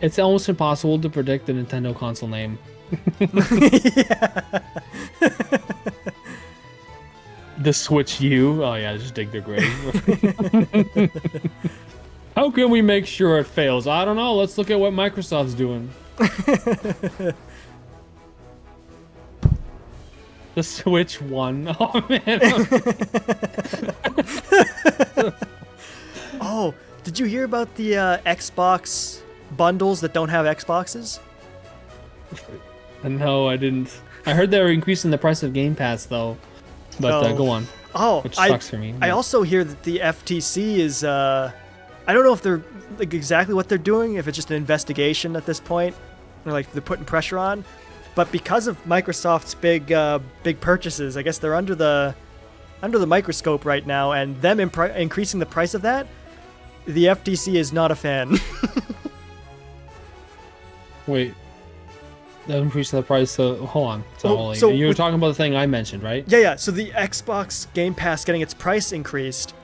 It's almost impossible to predict the Nintendo console name. The Switch U. Oh yeah, just dig their grave. How can we make sure it fails? I don't know. Let's look at what Microsoft's doing. The Switch 1. Oh man. Oh, did you hear about the Xbox bundles that don't have Xboxes? No, I didn't. I heard they were increasing the price of Game Pass though. But go on. Oh, which sucks for me. I also hear that the FTC is. I don't know if they're like exactly what they're doing. If it's just an investigation at this point, or like they're putting pressure on. But because of Microsoft's big purchases, I guess they're under the microscope right now, and them increasing the price of that, the FTC is not a fan. Wait, that increased the price. Hold on. So you were talking about the thing I mentioned, right? Yeah. So the Xbox Game Pass getting its price increased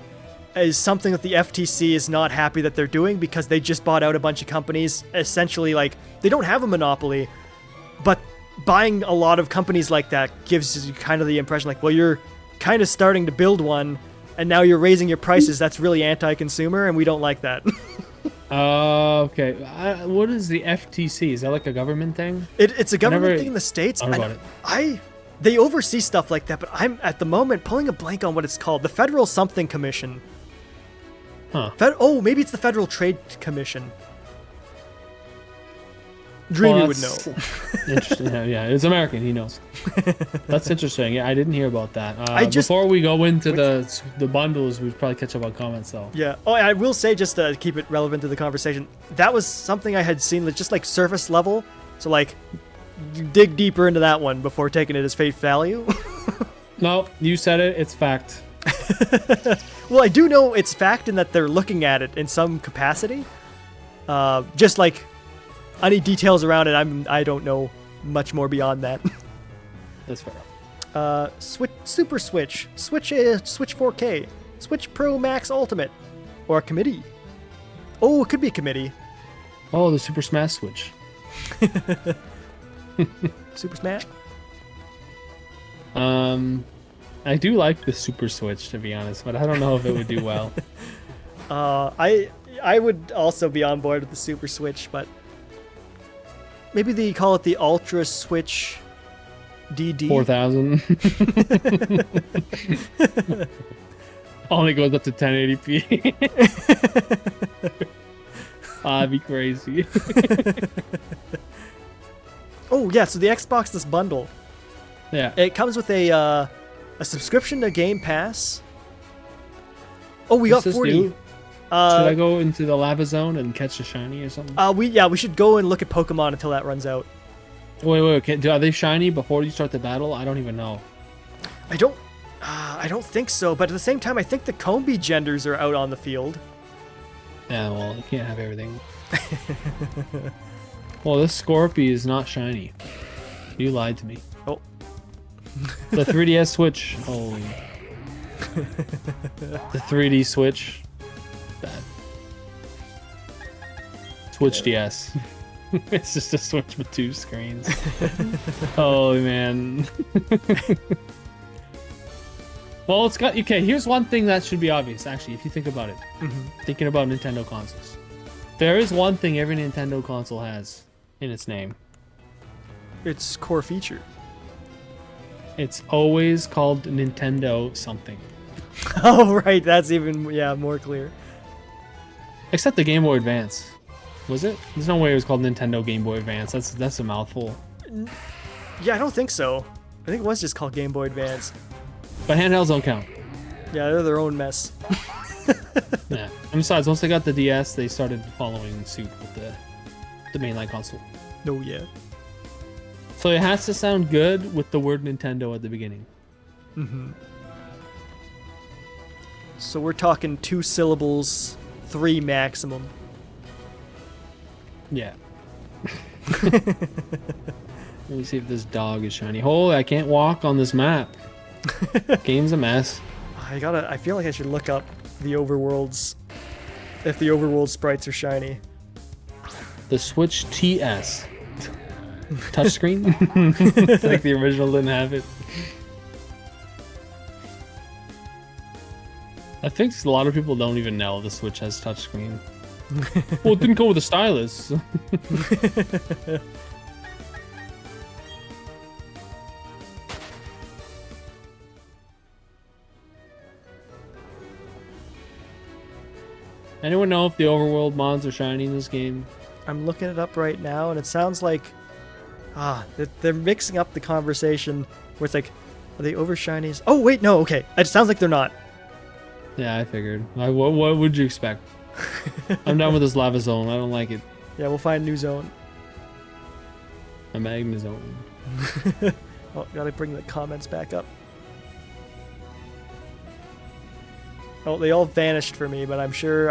is something that the FTC is not happy that they're doing because they just bought out a bunch of companies. Essentially, like they don't have a monopoly, but buying a lot of companies like that gives you kind of the impression like, well, you're kind of starting to build one and now you're raising your prices. That's really anti-consumer and we don't like that. Okay. What is the FTC? Is that like a government thing? It's a government thing in the States. They oversee stuff like that, but I'm at the moment pulling a blank on what it's called. The Federal Something Commission. Huh. Maybe it's the Federal Trade Commission. Dreamy would know. Interesting. Yeah, it's American. He knows. That's interesting. Yeah, I didn't hear about that. Before we go into the bundles, we'd probably catch up on comments though. Yeah. Oh, I will say, just to keep it relevant to the conversation, that was something I had seen just like surface level. So like, you dig deeper into that one before taking it as face value. No, you said it. It's fact. Well, I do know it's fact in that they're looking at it in some capacity. Just like any details around it, I don't know much more beyond that. That's fair. Super Switch, Switch 4K, Switch Pro Max Ultimate, or a committee. Oh, it could be a committee. Oh, the Super Smash Switch. Super Smash. I do like the Super Switch, to be honest, but I don't know if it would do well. I would also be on board with the Super Switch, but maybe they call it the Ultra Switch DD. 4000. Only goes up to 1080p. That'd be crazy. Oh yeah, so the Xbox this bundle. Yeah. It comes with a subscription to Game Pass. Oh, we got 40. Should I go into the lava zone and catch a shiny or something? We should go and look at Pokemon until that runs out. Wait. Are they shiny before you start the battle? I don't even know. I don't think so. But at the same time, I think the Combi genders are out on the field. Yeah, well, you can't have everything. Well, this Scorpy is not shiny. You lied to me. Oh. The 3DS Switch. Holy. The 3D Switch. Bad. Switch DS. It's just a Switch with 2 screens. Oh man. Well, it's got okay. Here's one thing that should be obvious, actually, if you think about it. Mm-hmm. Thinking about Nintendo consoles, there is one thing every Nintendo console has in its name. Its core feature. It's always called Nintendo something. Oh, right. That's even, more clear. Except the Game Boy Advance. Was it? There's no way it was called Nintendo Game Boy Advance. That's a mouthful. Yeah, I don't think so. I think it was just called Game Boy Advance. But handhelds don't count. Yeah, they're their own mess. Yeah. And besides, once they got the DS, they started following suit with the mainline console. No, yeah. So it has to sound good with the word Nintendo at the beginning. Mm-hmm. So we're talking 2 syllables, 3 maximum. Yeah. Let me see if this dog is shiny. Holy, I can't walk on this map. Game's a mess. I feel like I should look up the overworlds. If the overworld sprites are shiny. The Switch TS. Touchscreen? It's like the original didn't have it. I think a lot of people don't even know the Switch has touchscreen. Well, it didn't go with the stylus. Anyone know if the overworld mods are shiny in this game? I'm looking it up right now, and it sounds like they're mixing up the conversation where it's like, are they over shinies? Oh wait, no, okay. It sounds like they're not. Yeah, I figured. What would you expect? I'm done with this lava zone. I don't like it. Yeah, we'll find a new zone. A magma zone. Oh, gotta bring the comments back up. Oh, they all vanished for me, but I'm sure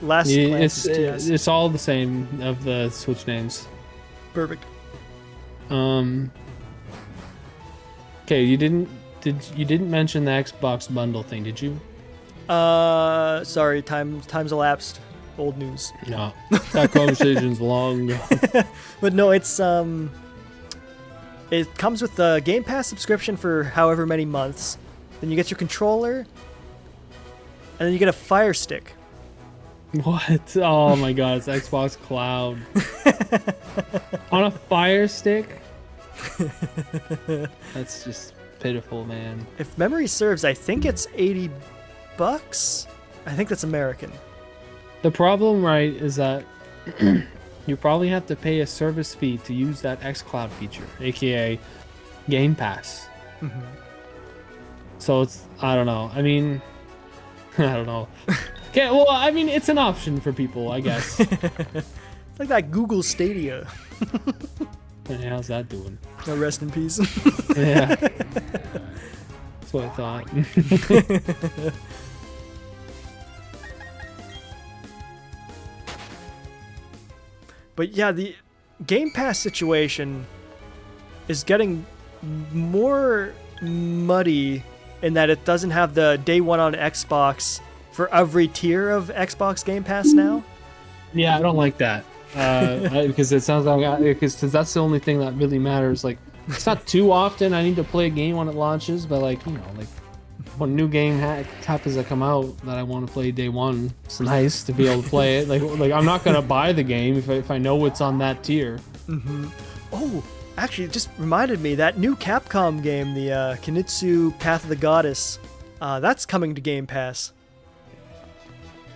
last glance is TS. It's all the same of the Switch names. Perfect. Okay, you didn't mention the Xbox bundle thing, did you? Sorry, time's elapsed. Old news. No, that conversation's long ago. But no, it's it comes with a Game Pass subscription for however many months. Then you get your controller, and then you get a Fire Stick. What? Oh my god, it's Xbox Cloud. On a Fire Stick? That's just pitiful, man. If memory serves, I think it's $80. I think that's American. The problem, right, is that you probably have to pay a service fee to use that xCloud feature, aka Game Pass. Mm-hmm. So it's, I don't know. I mean, I don't know. Okay, well, I mean, it's an option for people, I guess. It's like that Google Stadia. Hey, how's that doing? No, rest in peace. Yeah. That's what I thought. But yeah, the Game Pass situation is getting more muddy in that it doesn't have the day one on Xbox for every tier of Xbox Game Pass now. Yeah, I don't like that. Because it sounds like because that's the only thing that really matters. Like, it's not too often I need to play a game when it launches, but like, you know, like when a new game happens to come out that I want to play day one, it's nice to be able to play it. Like I'm not gonna buy the game if I know it's on that tier. Mm-hmm. Oh, actually, it just reminded me that new Capcom game, the Kinnitsu Path of the Goddess, that's coming to Game Pass.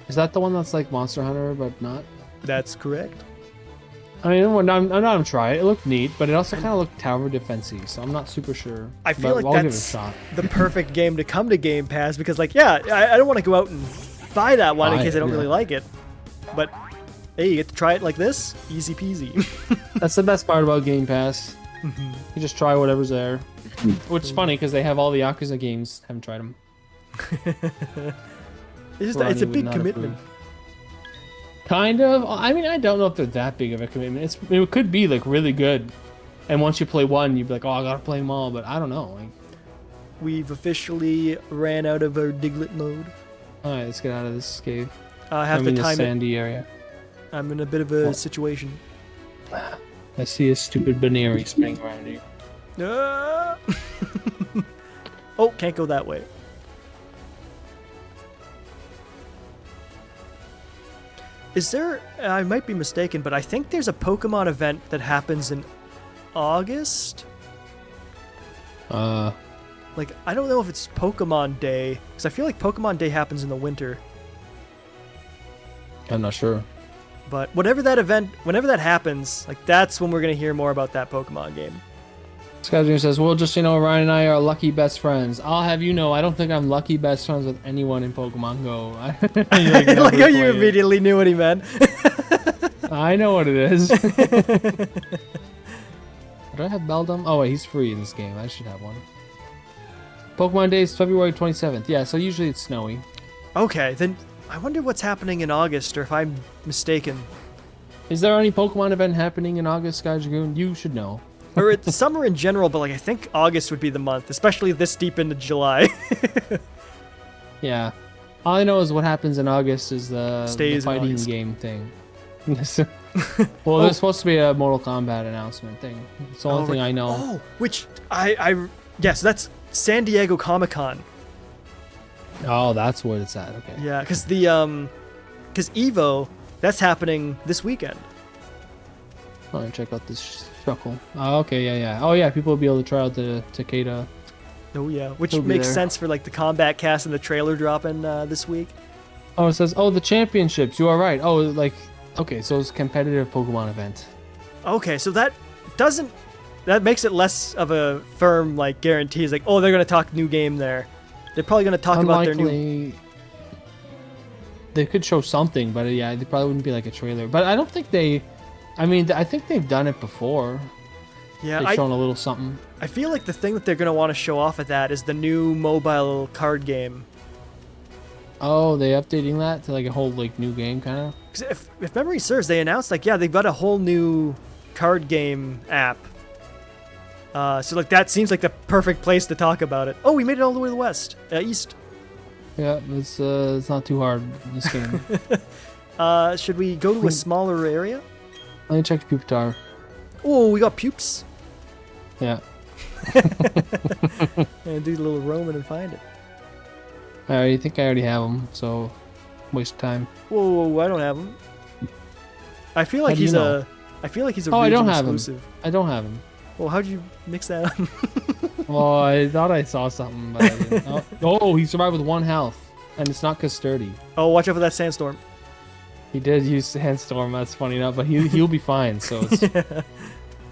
Is that the one that's like Monster Hunter but not? That's correct. I mean, I'm not gonna try it. It looked neat, but it also kind of looked tower defensive, so I'm not super sure. I feel like I'll give it a that's shot. the perfect game to come to Game Pass because, like, yeah, I don't want to go out and buy that one in case I don't really like it. But hey, you get to try it like this, easy peasy. That's the best part about Game Pass. Mm-hmm. You just try whatever's there, which is funny because they have all the Yakuza games. Haven't tried them. It's a big commitment. Kind of. I mean, I don't know if they're that big of a commitment. It could be like really good, and once you play one, you'd be like, oh, I gotta play them all. But I don't know. Like, we've officially ran out of our Diglett mode. All right, let's get out of this cave. I have to in time the sandy area. I'm in a bit of a situation. I see a stupid Baneri spinning around here. Oh, can't go that way. Is there? I might be mistaken, but I think there's a Pokemon event that happens in August. Like, I don't know if it's Pokemon Day, because I feel like Pokemon Day happens in the winter. I'm not sure. But whatever that event, whenever that happens, like, that's when we're gonna hear more about that Pokemon game. Skyjunior says, well, just, Ryan and I are lucky best friends. I'll have you know, I don't think I'm lucky best friends with anyone in Pokemon Go. Like how you immediately knew what he meant. I know what it is. Do I have Beldum? Oh, wait, he's free in this game. I should have one. Pokemon Day is February 27th. Yeah, so usually it's snowy. Okay, then I wonder what's happening in August, or if I'm mistaken. Is there any Pokemon event happening in August, Sky Dragoon? You should know. Or it's summer in general, but like I think August would be the month, especially this deep into July. Yeah. All I know is what happens in August is the fighting August. game thing. Well, there's supposed to be a Mortal Kombat announcement thing. It's the only thing I know. Oh, which yes, that's San Diego Comic-Con. Oh, that's what it's at. Okay. Yeah, because because Evo, that's happening this weekend. Oh, and check out this Shuckle. Oh, okay, yeah. Oh, yeah, people will be able to try out the Takeda. Oh yeah, which He'll be makes there. sense for like the combat cast and the trailer dropping this week. Oh, it says, the championships. You are right. Oh, like, okay, so it's a competitive Pokemon event. Okay, so that makes it less of a firm like guarantee. It's like, oh, they're gonna talk new game there. They're probably gonna talk about their new. They could show something, but yeah, they probably wouldn't be like a trailer. But I don't think they. I mean, I think they've done it before. Yeah, They've shown a little something. I feel like the thing that they're gonna want to show off at that is the new mobile card game. Oh, they updating that to like a whole like new game kind of. 'Cause if memory serves, they announced like, yeah, they've got a whole new card game app. So like that seems like the perfect place to talk about it. Oh, we made it all the way to the west, east. Yeah, it's not too hard this game. Should we go to a smaller area? Let me check Pupitar. Oh, we got Pupes. Yeah. And do a little roaming and find it. I think I already have them, so waste of time. Whoa, I don't have him. I feel like How do you he's know? I feel like he's a Oh, I region don't have him. exclusive. I don't have him. Well, how'd you mix that up? Oh, I thought I saw something, but I didn't. Oh, he survived with 1 health, and it's not Custody. Oh, watch out for that sandstorm. He did use Sandstorm. That's funny enough, but he'll be fine. So, it's,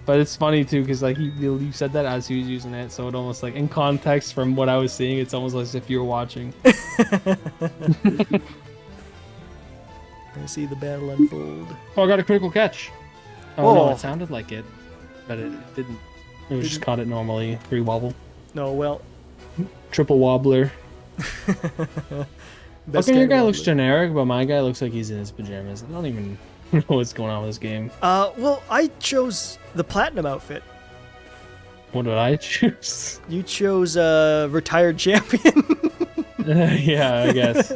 but it's funny too because like you said that as he was using it, so it almost like in context from what I was seeing, it's almost as if you were watching. I see the battle unfold. Oh, I got a critical catch. Oh Whoa. no, it sounded like it, but it didn't. It was just caught it normally. 3 wobble, No, well, triple wobbler. best Okay, your kind of guy looks wobbler. generic, but my guy looks like he's in his pajamas. I don't even know what's going on with this game. Well, I chose the platinum outfit. What did I choose? You chose retired champion. Yeah, I guess.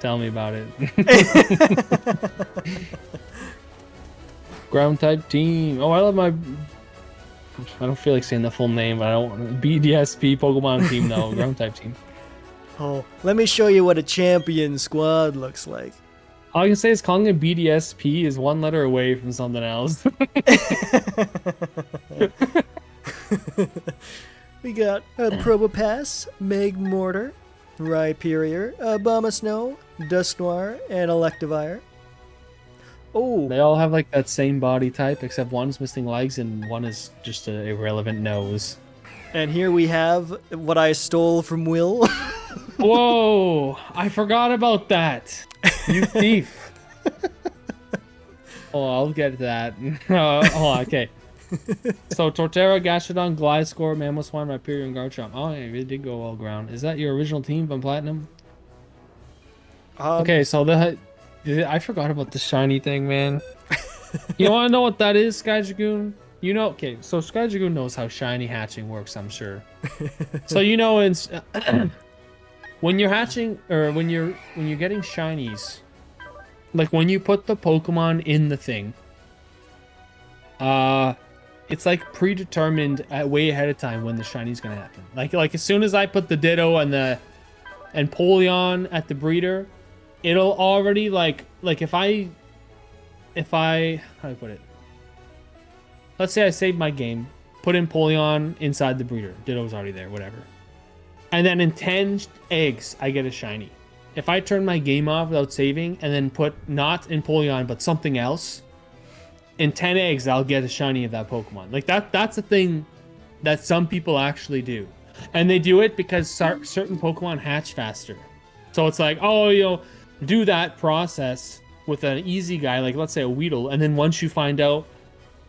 Tell me about it. Ground type team. Oh, I love my. I don't feel like saying the full name, but I don't want BDSP Pokemon team though. Ground type team. Oh, let me show you what a champion squad looks like. All I can say is calling it BDSP is 1 letter away from something else. We got Probopass, Megmortar, Rhyperior, Abomasnow, Dusknoir, and Electivire. Oh, They all have like that same body type, except one's missing legs and one is just an irrelevant nose. and here we have what I stole from Will. Whoa! I forgot about that. You thief. Oh, I'll get to that. Oh, okay. So Torterra, Gastrodon, Gliscor, Mamoswine, Rhyperior, and Garchomp. Oh, yeah, it did go all ground. Is that your original team from Platinum? Okay, so I forgot about the shiny thing, man. You want to know what that is, Sky Dragoon? You know, okay, so Sky Dragoon knows how shiny hatching works, I'm sure. So you know, when you're hatching or when you're getting shinies, like when you put the Pokemon in the thing, it's like predetermined way ahead of time when the shiny's gonna happen. Like as soon as I put the Ditto and Polion at the breeder, it'll already like like if I how do I put it? Let's say I saved my game, put Empoleon inside the breeder. Ditto's already there, whatever. And then in 10 eggs, I get a shiny. If I turn my game off without saving and then put not Empoleon but something else, in 10 eggs, I'll get a shiny of that Pokemon. Like that's a thing that some people actually do. And they do it because certain Pokemon hatch faster. So it's like, oh, do that process with an easy guy, like let's say a Weedle, and then once you find out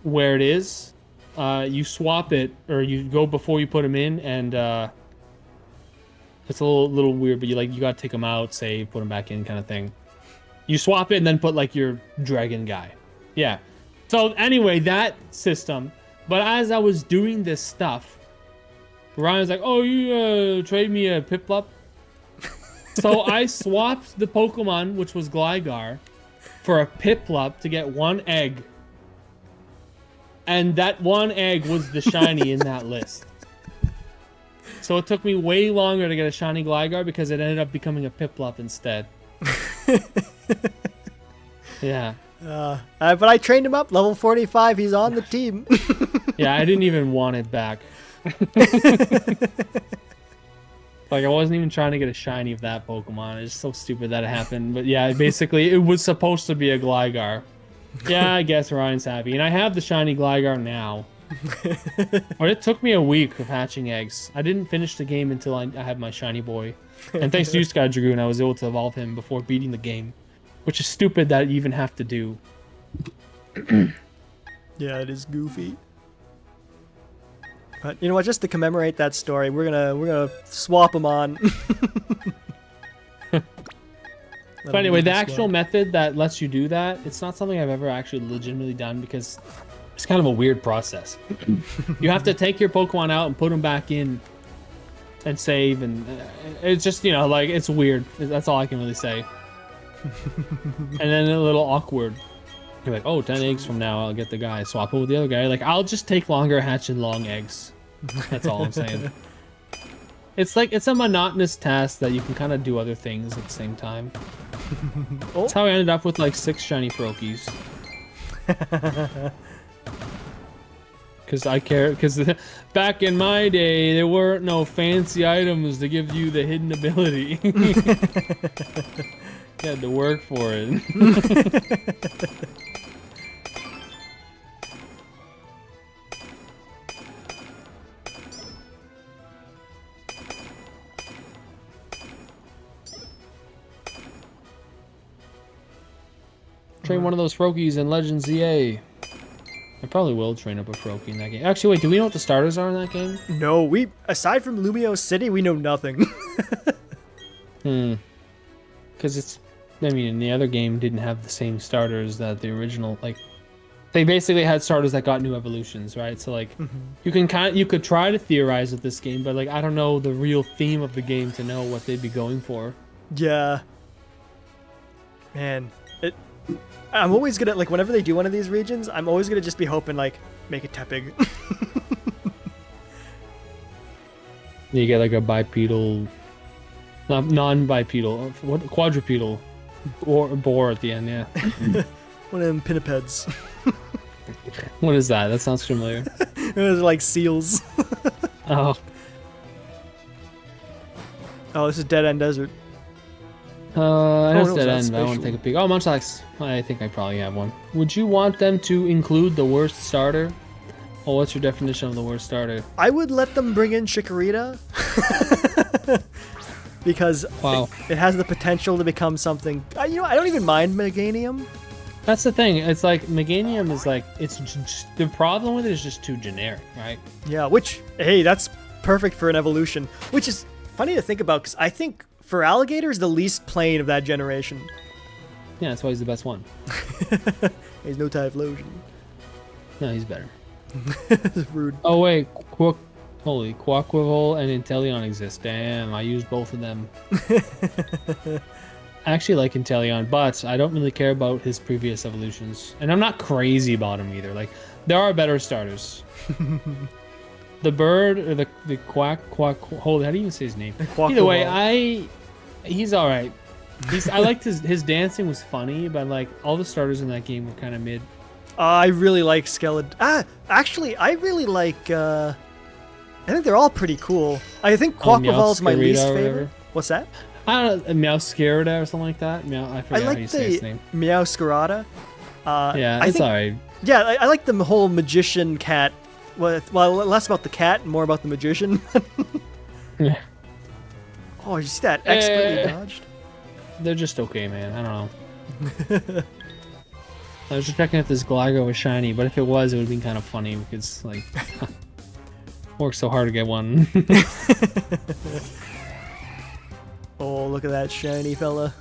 where it is, you swap it, or you go before you put him in, and it's a little weird, but you gotta take him out, save, put him back in, kind of thing. You swap it and then put like your dragon guy. Yeah. So anyway, that system. But as I was doing this stuff, Ryan was like, "Oh, you trade me a Piplup." So I swapped the Pokemon, which was Gligar, for a Piplup to get one egg. And that one egg was the shiny in that list. So it took me way longer to get a shiny Gligar because it ended up becoming a Piplup instead. Yeah. But I trained him up, level 45. He's on the team. Yeah, I didn't even want it back. Like, I wasn't even trying to get a shiny of that Pokemon. It's so stupid that it happened. But yeah, basically, it was supposed to be a Gligar. Yeah, I guess Ryan's happy. And I have the shiny Gligar now. But it took me a week of hatching eggs. I didn't finish the game until I had my shiny boy. And thanks to you, Sky Dragoon, I was able to evolve him before beating the game. Which is stupid that you even have to do. Yeah, it is goofy. But you know what? Just to commemorate that story, we're gonna swap them on. But anyway, the actual method that lets you do that, it's not something I've ever actually legitimately done because it's kind of a weird process. You have to take your Pokemon out and put them back in and save, and it's just, like, it's weird. That's all I can really say. And then a little awkward. You're like, oh, 10 eggs from now, I'll get the guy. Swap it with the other guy. Like, I'll just take longer hatching long eggs. That's all I'm saying. It's like, it's a monotonous task that you can kind of do other things at the same time. Oh. That's how I ended up with like 6 shiny Froakies. Because back in my day, there weren't no fancy items to give you the hidden ability. You had to work for it. Train one of those Froakies in Legends ZA. I probably will train up a Froakie in that game. Actually, wait, do we know what the starters are in that game? No, aside from Lumio City, we know nothing. Because the other game didn't have the same starters that the original, like, they basically had starters that got new evolutions, right? So like, you could try to theorize with this game, but like, I don't know the real theme of the game to know what they'd be going for. Yeah. Man, I'm always gonna, like, whenever they do one of these regions, I'm always gonna just be hoping, like, make it Tepig. You get like a bipedal, non-bipedal, quadrupedal, boar at the end, yeah. One of them pinnipeds. What is that? That sounds familiar. Those are like seals. Oh. Oh, this is Dead End Desert. It's Dead End, but I want to take a peek. Oh, Munchlax. I think I probably have one. Would you want them to include the worst starter? Well, what's your definition of the worst starter? I would let them bring in Chikorita. Because it has the potential to become something. I don't even mind Meganium. That's the thing. It's like Meganium is like, it's just, the problem with it is just too generic, right? Yeah, which, hey, that's perfect for an evolution. Which is funny to think about because I think for Alligator is the least plain of that generation. Yeah, that's why he's the best one. He's no Typhlosion. No, he's better. Rude. Oh wait, holy, Quaquaval and Inteleon exist. Damn, I used both of them. I actually like Inteleon, but I don't really care about his previous evolutions. And I'm not crazy about him either. Like, there are better starters. The bird, or the quack, holy, how do you even say his name? Either way, he's alright. I liked his dancing was funny, but like all the starters in that game were kind of mid. I really like Skeleton. Actually, I really like. I think they're all pretty cool. I think Quaquaval's my least Meowscarada or favorite. whatever. What's that? I don't know, Meowscarada or something like that. I I forget how you like say his the name. Meowscarada. Yeah, I it's think, alright. Yeah, I like the whole magician cat. Well, less about the cat, and more about the magician. Yeah. Oh, you see that expertly dodged? They're just okay, man. I don't know. I was just checking if this Gligar was shiny, but if it was, it would have been kind of funny because, like, worked so hard to get one. Oh, look at that shiny fella.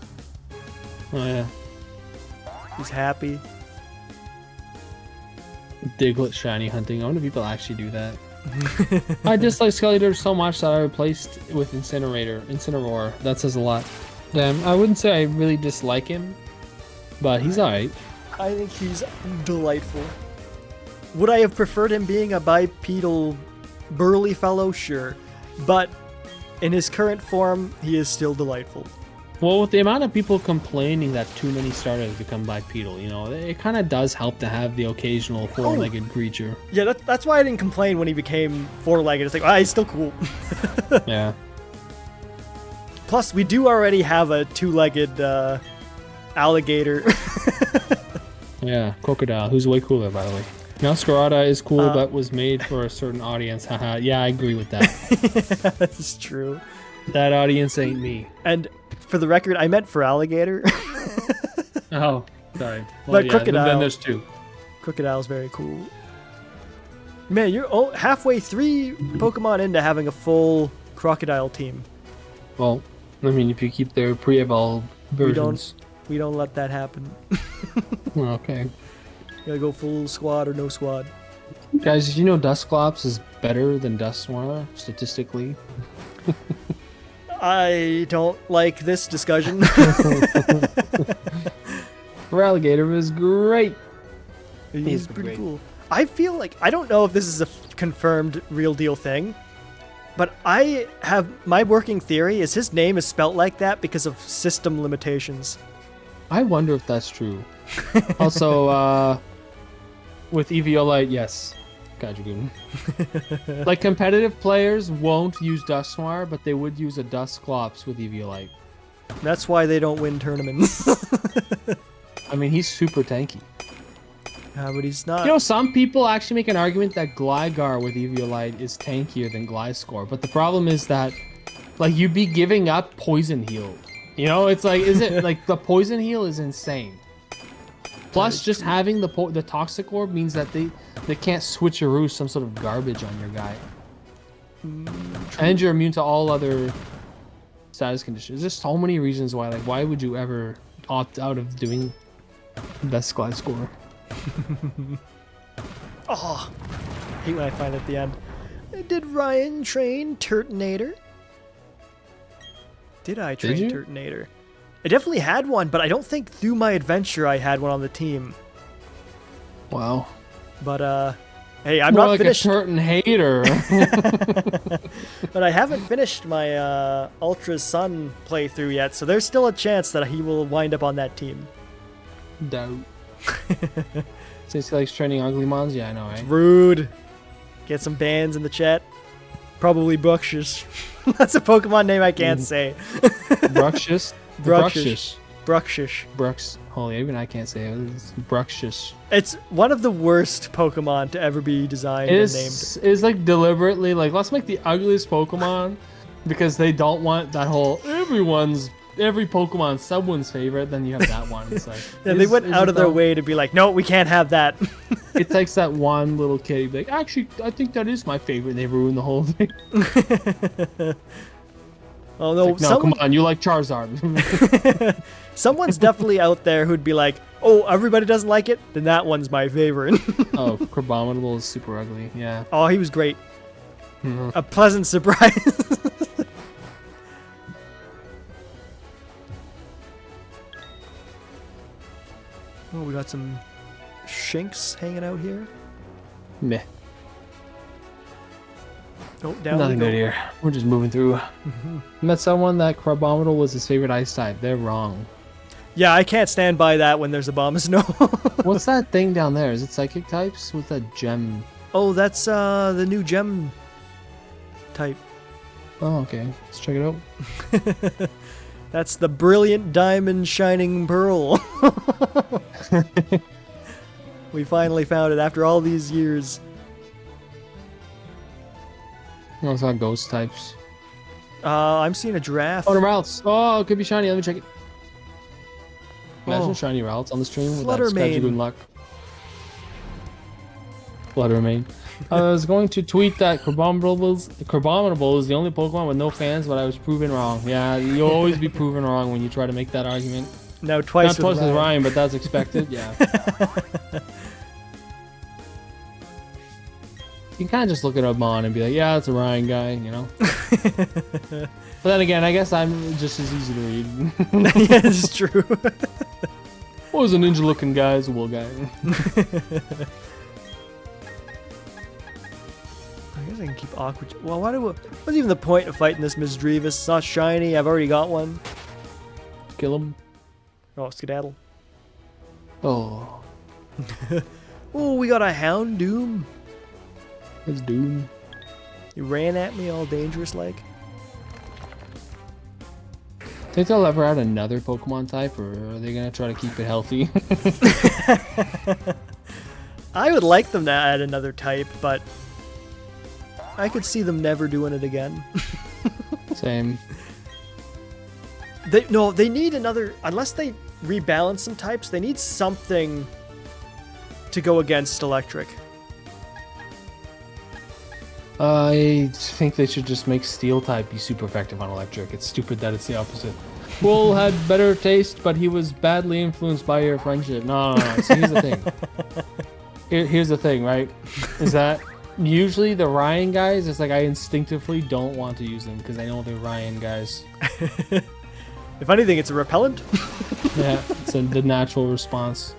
Oh, yeah. He's happy. Diglett shiny hunting. I wonder if people actually do that. I dislike Skeletor so much that I replaced it with Incineroar. That says a lot. Damn, I wouldn't say I really dislike him, but he's alright. I think he's delightful. Would I have preferred him being a bipedal, burly fellow? Sure. But in his current form, he is still delightful. Well, with the amount of people complaining that too many starters become bipedal, you know, it kind of does help to have the occasional four-legged creature. Yeah, that's why I didn't complain when he became four-legged. It's like, he's still cool. Yeah. Plus, we do already have a two-legged alligator. Yeah, Crocodile, who's way cooler, by the way. Meowscarada is cool, but was made for a certain audience. Haha, yeah, I agree with that. Yeah, that's true. That audience ain't me. And for the record, I meant for alligator. Oh, sorry. Well, But yeah, Crocodile. Then there's two. Crocodile's very cool. Man, you're halfway 3 Pokemon into having a full Crocodile team. Well, I mean, if you keep their pre-evolved versions. We don't let that happen. Oh, okay. Gotta go full squad or no squad. Guys, did you know Dusclops is better than Dusknoir, statistically? I don't like this discussion. Feraligatr is great. He's pretty great. cool. I feel like, I don't know if this is a confirmed real deal thing, but I have, my working theory is his name is spelt like that because of system limitations. I wonder if that's true. Also, with Eviolite, yes. Gajagoon. Like, competitive players won't use Dusknoir, but they would use a Dusclops with Eviolite. That's why they don't win tournaments. I mean, he's super tanky. But he's not. You know, some people actually make an argument that Gligar with Eviolite is tankier than Gliscor, but the problem is that, like, you'd be giving up Poison Heal. You know, it's like, is it, like, the Poison Heal is insane. Plus, just having the Toxic Orb means that they can't switcheroo some sort of garbage on your guy. And you're immune to all other status conditions. There's so many reasons why, like, why would you ever opt out of doing best Gliscor? Oh, I hate when I find it at the end. Did Ryan train Turtonator? Did I train you? Turtonator? I definitely had one, but I don't think through my adventure I had one on the team. Wow. But hey, I'm More not like finished. a Turton hater. But I haven't finished my Ultra Sun playthrough yet, so there's still a chance that he will wind up on that team. Doubt. Since he likes training Uglymons, yeah, I know, right? Rude. Get some bans in the chat. Probably Bruxish. That's a Pokemon name I can't say. Bruxish? Bruxish. Bruxish. Brux. Holy, even I can't say it. It's Bruxish. It's one of the worst Pokemon to ever be designed and named. It's like deliberately like, let's make the ugliest Pokemon because they don't want that whole every Pokemon someone's favorite. Then you have that one. It's like, Yeah, they went out of their way to be like, no, we can't have that. It takes that one little kid. He'd be like, actually, I think that is my favorite. And they ruin the whole thing. Oh no, Like, no, come on, you like Charizard. Someone's definitely out there who'd be like, oh, everybody doesn't like it? Then that one's my favorite. Oh, Crabominable is super ugly. Yeah. Oh, he was great. Mhm. A pleasant surprise. Oh, we got some Shinx hanging out here. Meh. Oh, down Nothing we good go. here. We're just moving through. Met someone that Crabominal was his favorite ice type. They're wrong. Yeah, I can't stand by that when there's a Abomasnow. What's that thing down there? Is it psychic types? What's that gem? Oh, that's the new gem type. Oh, okay. Let's check it out. That's the brilliant diamond shining pearl. We finally found it after all these years. Oh, it's not ghost types. I'm seeing a giraffe. Oh, the routes. Oh, it could be shiny. Let me check it. Imagine Oh. shiny routes on the stream with that Fluttermane. scratchy good luck. Fluttermane. I was going to tweet that Crabominable is the only Pokemon with no fans, but I was proven wrong. Yeah, you'll always be proven wrong when you try to make that argument. No, twice. Not twice with with Ryan. Ryan, but that's expected. Yeah. You can kind of just look at Amon and be like, yeah, that's a Ryan guy, you know? But then again, I guess I'm just as easy to read. Yeah, it's true. What was a ninja looking guy? Is a wool guy. I guess I can keep Aqua. Well, what's even the point of fighting this Misdreavus? It's not shiny. I've already got one. Kill him. Oh, skedaddle. Oh, Oh, we got a Houndoom. it's Doom. You ran at me all dangerous like. Think they'll ever add another Pokemon type, or are they gonna try to keep it healthy? I would like them to add another type, but I could see them never doing it again. Same. They need another, unless they rebalance some types, they need something to go against electric. I think they should just make Steel type be super effective on electric. It's stupid that it's the opposite. Bull had better taste, but he was badly influenced by your friendship. No. So here's the thing. Here's the thing, right? Is that usually the Ryan guys, it's like I instinctively don't want to use them because I know they're Ryan guys. If anything, it's a repellent. Yeah, it's the natural response.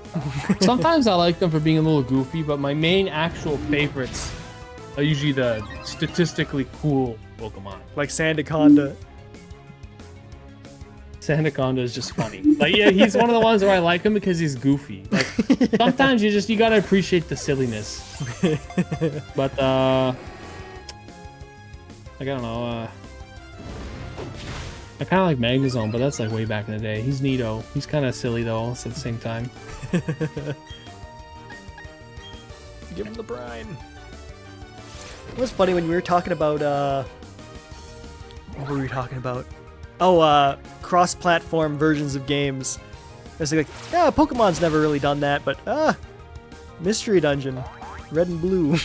Sometimes I like them for being a little goofy, but my main actual favorites are usually the statistically cool Pokemon. Like Sandaconda. Sandaconda is just funny. Like, yeah, he's one of the ones where I like him because he's goofy. Like, sometimes you gotta appreciate the silliness. But like, I don't know. I kind of like Magnezone, but that's like way back in the day. He's neato. He's kind of silly though, at the same time. Give him the brine. It was funny when we were talking about what were we talking about? Oh, cross-platform versions of games. It's like, yeah, Pokemon's never really done that, but Mystery Dungeon, Red and Blue.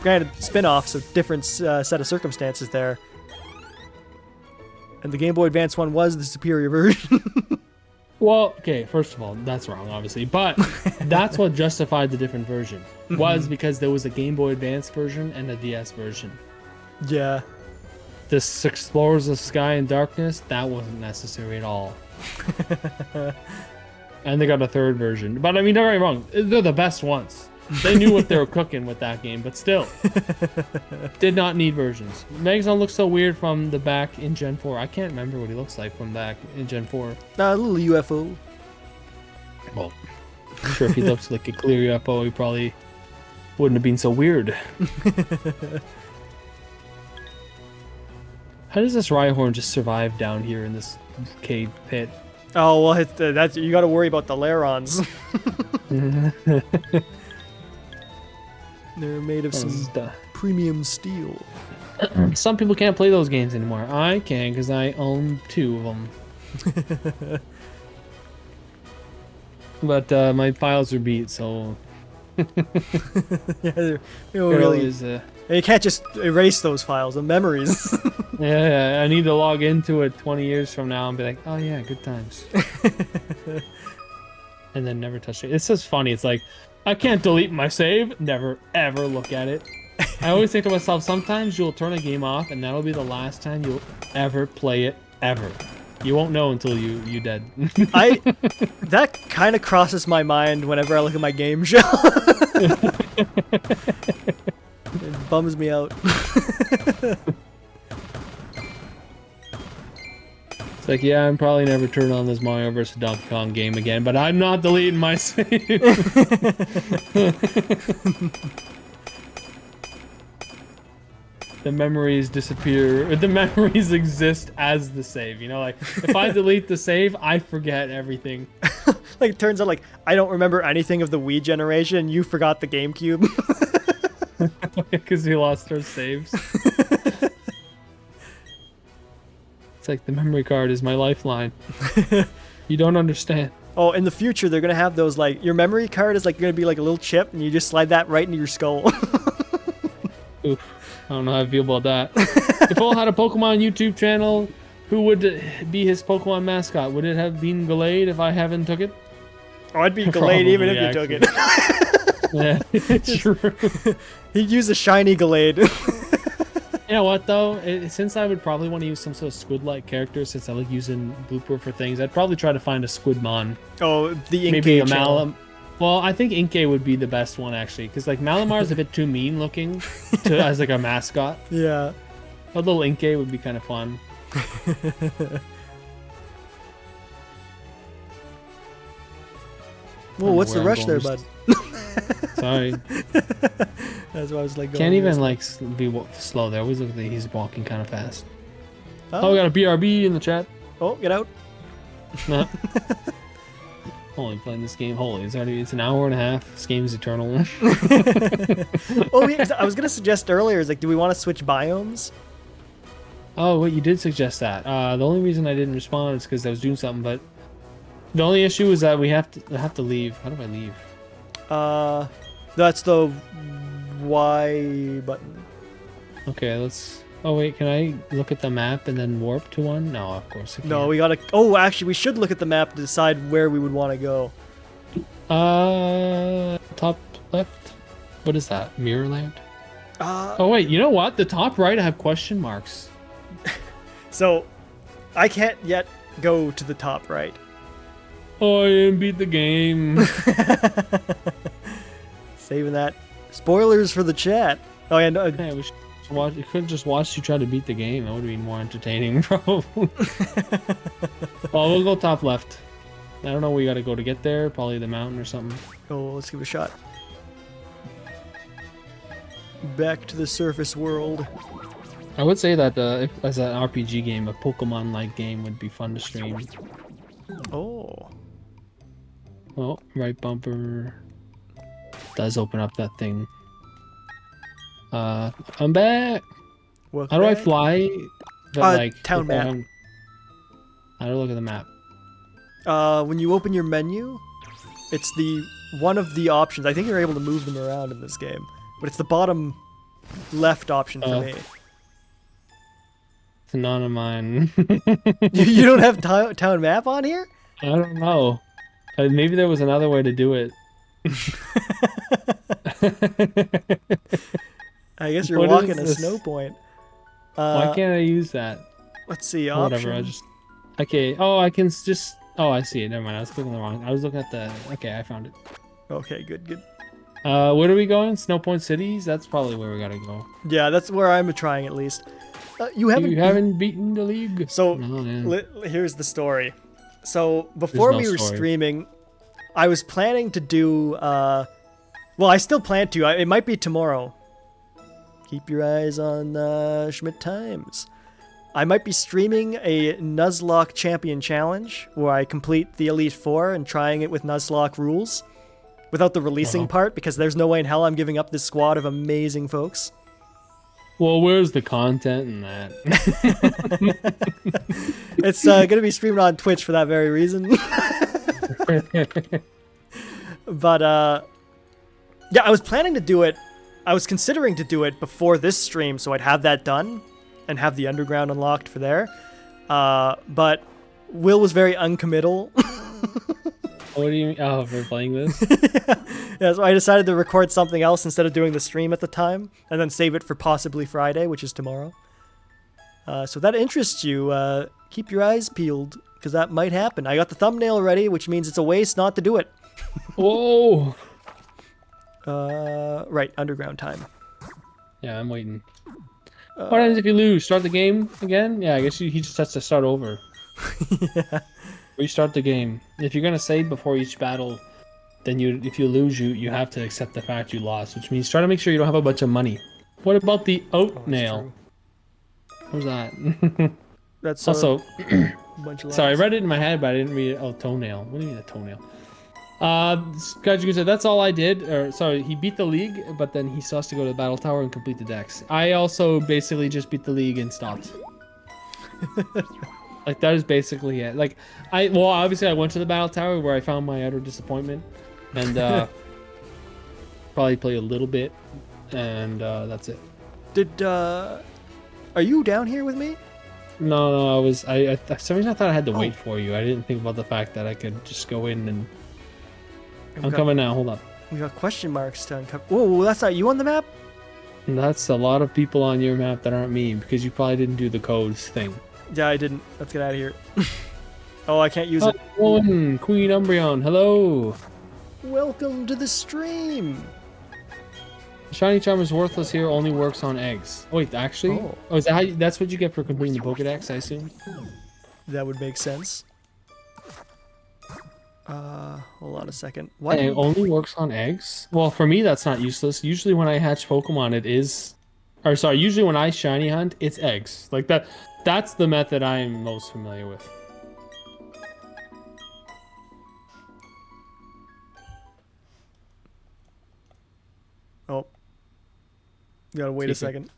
Granted, spin-off, so different set of circumstances there. And the Game Boy Advance one was the superior version. Well, okay, first of all, that's wrong, obviously. But that's what justified the different version. Was because there was a Game Boy Advance version and a DS version. Yeah. This Explorers of Sky and Darkness, that wasn't necessary at all. And they got a third version. But I mean, don't get me wrong, they're the best ones. They knew what they were cooking with that game, but still. Did not need versions. Magnezone looks so weird from the back in Gen 4. I can't remember what he looks like from back in Gen 4. A little UFO. Well, I'm sure if he looked like a clear UFO, he probably wouldn't have been so weird. How does this Rhyhorn just survive down here in this cave pit? Oh, well, that's, you gotta worry about the Larons. They're made of some premium steel. Some people can't play those games anymore. I can because I own 2 of them. But my files are beat, so Yeah, really. You can't just erase those files, the memories. Yeah, I need to log into it 20 years from now and be like, oh yeah, good times. And then never touch it. It's just funny. It's like, I can't delete my save. Never, ever look at it. I always think to myself, sometimes you'll turn a game off and that'll be the last time you'll ever play it, ever. You won't know until you dead. That kind of crosses my mind whenever I look at my game shelf. bums me out. It's like, yeah, I'm probably never turn on this Mario vs. Donkey Kong game again, but I'm not deleting my save. The memories disappear, or the memories exist as the save. You know, like if I delete the save, I forget everything. Like it turns out, like I don't remember anything of the Wii generation. You forgot the GameCube. Because we lost our saves. It's like the memory card is my lifeline. You don't understand. Oh, in the future they're gonna have those, like your memory card is like gonna be like a little chip, and you just slide that right into your skull. Oof. I don't know how I feel about that. If Paul had a Pokemon YouTube channel, who would be his Pokemon mascot? Would it have been Gallade if I haven't took it? Oh, I'd be Gallade even if you took it. Yeah, true. He'd use a shiny Gallade. You know what though? Since I would probably want to use some sort of squid-like character, since I like using Blooper for things, I'd probably try to find a Squidmon. Oh, the Inkay Maybe a channel. Well, I think Inkay would be the best one actually, because like Malamar is a bit too mean looking as like a mascot. Yeah. A little Inkay would be kind of fun. Whoa, what's the rush there, bud? Sorry. That's why I was like. Can't even like be slow there. Always look like he's walking kind of fast. Oh, Oh, we got a BRB in the chat. oh, get out. Nah. Only playing this game. Holy, it's an hour and a half. This game is eternal. Oh, yeah, I was gonna suggest earlier is like, do we want to switch biomes? Oh, wait, you did suggest that. The only reason I didn't respond is because I was doing something. But the only issue is that I have to leave. How do I leave? That's the Y button. Okay, let's. Oh wait, can I look at the map and then warp to one? No, of course I can't. No, we gotta. Oh, actually, we should look at the map to decide where we would want to go. Top left. What is that? Mirrorland? Uh, Oh wait, you know what? The top right I have question marks. So, I can't yet go to the top right. Oh, I didn't beat the game. Saving that. Spoilers for the chat. Oh yeah, no, Yeah, we should watch. You could just watch you try to beat the game. That would be more entertaining, probably. Well, we'll go top left. I don't know where we gotta go to get there. Probably the mountain or something. oh, let's give it a shot. Back to the surface world. I would say that as an RPG game, a Pokemon-like game would be fun to stream. Oh. Oh, right bumper does open up that thing. I'm back. Welcome How do I back. fly? Town map. How do I look at the map? When you open your menu, it's the one of the options. I think you're able to move them around in this game, but it's the bottom left option for me. It's none of mine. You don't have town map on here? I don't know. Maybe there was another way to do it. I guess you're What walking is a this? snow point. Why can't I use that? Let's see, Oh, option. whatever. I just. Okay. Oh, I can just. Oh, I see it. Never mind. I was clicking the wrong. I was looking at the. Okay, I found it. Okay, good. Where are we going? Snow Point Cities? That's probably where we gotta go. Yeah, that's where I'm trying at least. You haven't. You haven't beaten the league. So No, yeah. here's the story. So before no we were story. streaming, I was planning to do. Well, I still plan to. It might be tomorrow. Keep your eyes on Schmidt Times. I might be streaming a Nuzlocke Champion Challenge where I complete the Elite Four and trying it with Nuzlocke rules without the releasing part, because there's no way in hell I'm giving up this squad of amazing folks. Well, where's the content in that? It's going to be streamed on Twitch for that very reason. But, yeah, I was planning to do it. I was considering to do it before this stream, so I'd have that done and have the underground unlocked for there. But Will was very uncommittal. What do you mean? Oh, for playing this? Yeah, so I decided to record something else instead of doing the stream at the time, and then save it for possibly Friday, which is tomorrow. So if that interests you, keep your eyes peeled, because that might happen. I got the thumbnail ready, which means it's a waste not to do it. Whoa! Right, underground time. Yeah, I'm waiting. Uh, What happens if you lose? Start the game again? Yeah, I guess he just has to start over. yeah. Restart the game. If you're gonna save before each battle, then if you lose, you have to accept the fact you lost, which means try to make sure you don't have a bunch of money. What about the oat Oh, that's nail? true. What was that? That's Also, a bunch of sorry, I lies. read it in my head, but I didn't read it. Oh, toenail. What do you mean a toenail? Kajuku said that's all I did. Or sorry, he beat the league, but then he still has to go to the battle tower and complete the decks. I also basically just beat the league and stopped. Like that is basically it. Like obviously I went to the battle tower where I found my utter disappointment, and probably play a little bit, and that's it. Did are you down here with me? No, I for some reason I thought I had to wait Oh. for you. I didn't think about the fact that I could just go in and We I'm got- coming now. Hold up. We got question marks to uncover. Whoa, that's not you on the map? And that's a lot of people on your map that aren't me because you probably didn't do the codes thing. Yeah, I didn't. Let's get out of here. Oh, I can't use Oh, it. one Queen Umbreon. Hello. Welcome to the stream. Shiny Charm is worthless here. Only works on eggs. Oh, wait, actually. Oh. Oh, is that how? That's what you get for completing the Pokedex, I assume. That would make sense. Hold on a second. What? And it only works on eggs? Well, for me, that's not useless. Usually when I hatch Pokemon, it is... Or sorry, usually when I shiny hunt, it's eggs. Like that. That's the method I'm most familiar with. Oh. You gotta wait a Keep it. second.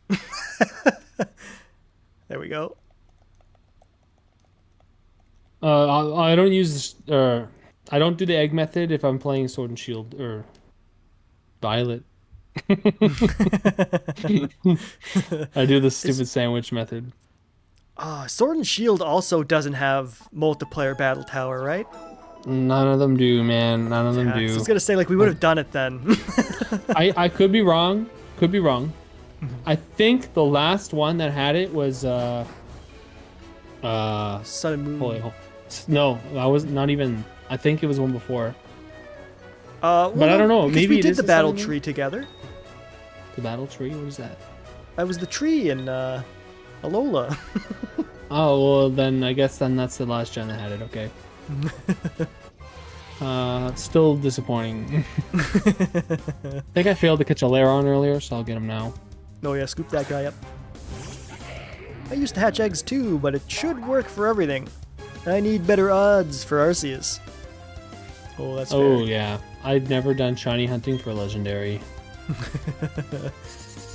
There we go. I don't use... I don't do the egg method if I'm playing Sword and Shield or Violet. I do the stupid sandwich method. Sword and Shield also doesn't have multiplayer battle tower, right? None of them do, man. None of them Yeah, so I do. was gonna say like we would have done it then. I could be wrong. Could be wrong. I think the last one that had it was Sun and Moon. holy hell. No, I was not even. I think it was one before. Well, But I don't know, because maybe we it did is the the battle Sun and Moon? tree together. The battle tree. What is that? That was the tree in Alola. Oh well, then I guess that's the last gen that had it. Okay. Still disappointing. I think I failed to catch a Lairon earlier, so I'll get him now. Oh yeah, scoop that guy up. I used to hatch eggs too, but it should work for everything. I need better odds for Arceus. Oh, that's Oh fair. yeah, I'd never done shiny hunting for legendary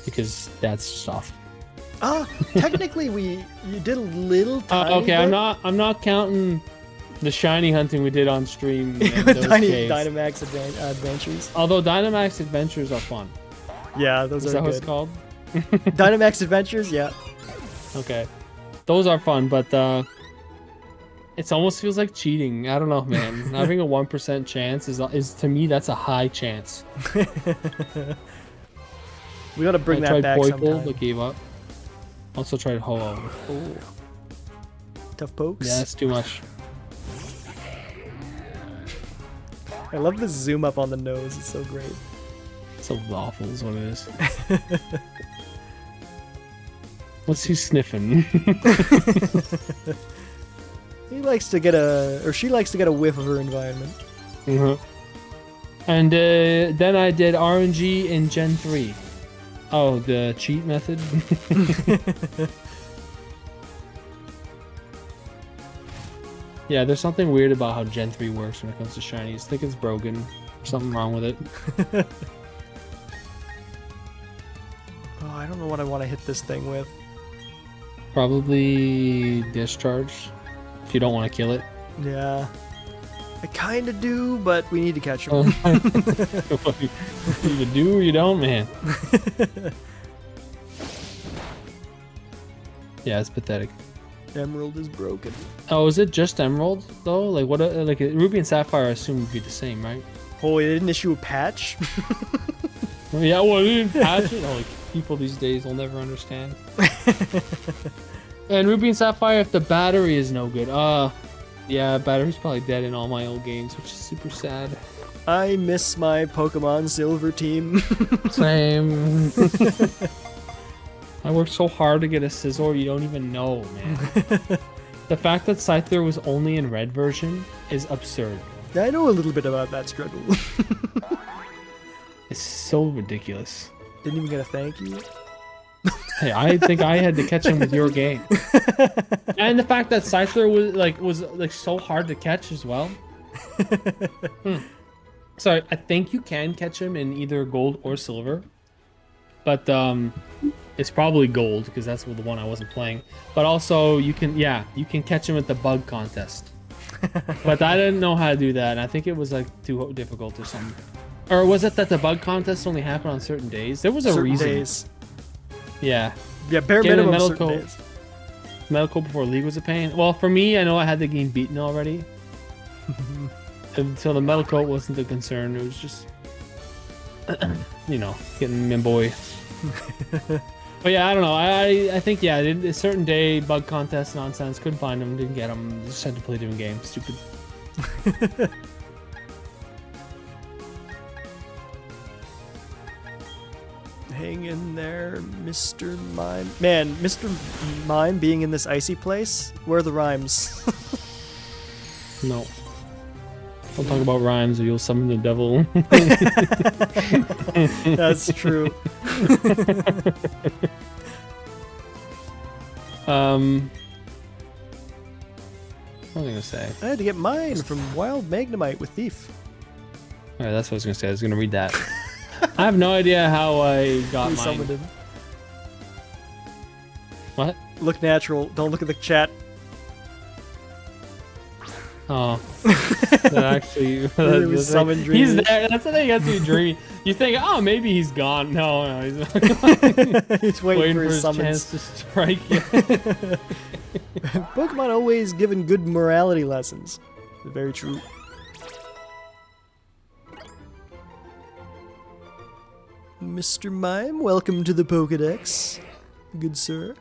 because that's soft. Technically you did a little tiny Okay, bit I'm not counting the shiny hunting we did on stream. and with those Tiny caves. Dynamax Adventures. Although Dynamax Adventures are fun. Yeah, those Is are that what it's good. called? Dynamax Adventures, yeah. Okay, those are fun, but it almost feels like cheating. I don't know, man. Having a 1% chance is to me that's a high chance. We gotta bring I that tried back Poipole, sometime. but gave up. Also tried Ho-Oh. Oh. Tough pokes. Yeah, that's too much. I love the zoom up on the nose. It's so great. So awful is what it is. What's he sniffing? He likes to get she likes to get a whiff of her environment. Uh-huh. And then I did RNG in Gen 3. Oh, the cheat method? Yeah, there's something weird about how Gen 3 works when it comes to shinies. I think it's broken. Something wrong with it. Oh, I don't know what I want to hit this thing with. Probably discharge. If you don't want to kill it. Yeah. I kind of do, but we need to catch him. You either do or you don't, man. Yeah, it's pathetic. Emerald is broken. Oh, is it just Emerald though? Like what? Like Ruby and Sapphire, I assume would be the same, right? Holy, they didn't issue a patch? Yeah, well, they didn't patch it. Oh, like people these days will never understand. And Ruby and Sapphire, if the battery is no good, yeah, battery's probably dead in all my old games, which is super sad. I miss my Pokemon Silver team. Same. I worked so hard to get a Scizor, you don't even know, man. The fact that Scyther was only in red version is absurd. I know a little bit about that struggle. It's so ridiculous. Didn't even get a thank you. Hey, I think I had to catch him with your game. And the fact that Scyther was so hard to catch as well. So I think you can catch him in either gold or silver. But it's probably gold because that's the one I wasn't playing. But also you can catch him at the bug contest. But I didn't know how to do that. And I think it was like too difficult or something. Or was it that the bug contest only happened on certain days? There was a certain reason. Days. Yeah. Yeah, bare Getting minimum a certain medical, days. medical before league was a pain. Well, for me, I know I had the game beaten already. So the medical wasn't the concern. It was just, you know, getting my boy. But yeah, I don't know. I think, yeah, a certain day, bug contest nonsense. Couldn't find him, didn't get him. Just had to play a different game. Stupid. Hang in there, Mr. Mime. Man, Mr. Mime being in this icy place? Where are the rhymes? No. Don't talk about rhymes or you'll summon the devil. That's true. What was I gonna say? I had to get mine from Wild Magnemite with Thief. Alright, that's what I was gonna say. I was gonna read that. I have no idea how I got We mine. summoned him. What? Look natural. Don't look at the chat. Oh. That actually. Really summoned He's Dreamy. there. That's the thing. You have to be dreamy. You think, oh, maybe he's gone. No, he's He's waiting for his chance summons. to strike you. Pokemon always given good morality lessons. Very true. Mr. Mime, welcome to the Pokedex. Good sir.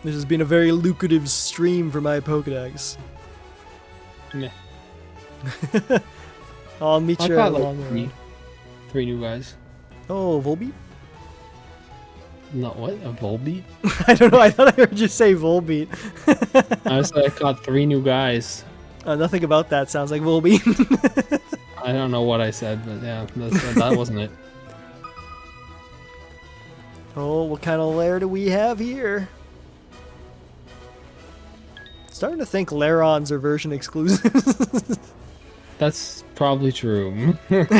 This has been a very lucrative stream for my Pokedex. Meh. I'll meet I you got along the like road. three new guys. Oh, Volbeat? No, what? A Volbeat? I don't know, I thought I heard you say Volbeat. I said I caught 3 new guys. Nothing about that sounds like Volbeat. I don't know what I said, but yeah, that wasn't it. Oh, what kind of lair do we have here? Starting to think Lairons are version exclusives. That's probably true. Wait,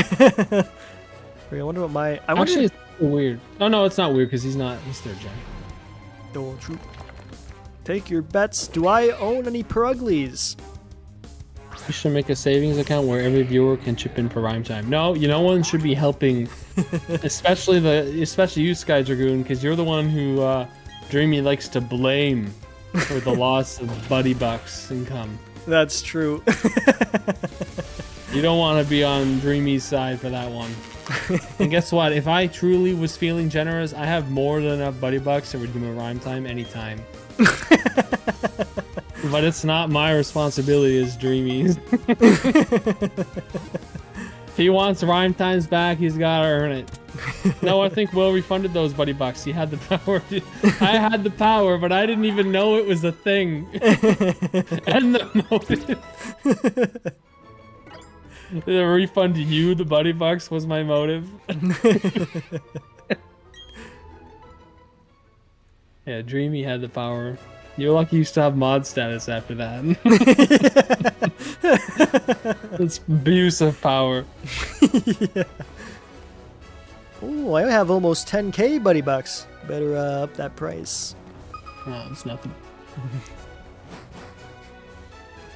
I wonder what my... I wonder Actually, it's weird. Oh no, it's not weird because he's 3rd gen. Oh, true. Take your bets. Do I own any Peruglies? You should make a savings account where every viewer can chip in for rhyme time. No, one should be helping, especially you, Sky Dragoon, because you're the one who Dreamy likes to blame for the loss of Buddy Bucks income. That's true. You don't want to be on Dreamy's side for that one. And guess what? If I truly was feeling generous, I have more than enough Buddy Bucks to redeem a rhyme time anytime. But it's not my responsibility as Dreamy's. If he wants rhyme times back, he's got to earn it. No, I think Will refunded those Buddy Bucks. He had the power. I had the power, but I didn't even know it was a thing. And the motive. The refund to you, the Buddy Bucks, was my motive. Yeah, Dreamy had the power. You're lucky you still have mod status after that. It's abuse of power. Yeah. Oh, I have almost 10k Buddy Bucks. Better up that price. Oh, it's nothing.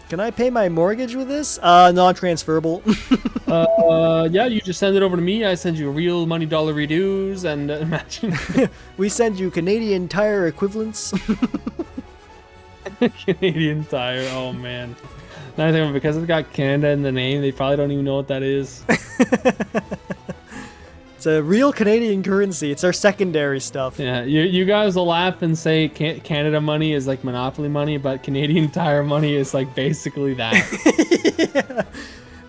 Can I pay my mortgage with this? Non-transferable. Yeah, you just send it over to me. I send you real money dollar redos and imagine. We send you Canadian Tire equivalents. Canadian Tire. Oh man. Now I think because it's got Canada in the name, they probably don't even know what that is. It's a real Canadian currency. It's our secondary stuff. Yeah, you guys will laugh and say Canada money is like Monopoly money, but Canadian Tire money is like basically that. Yeah.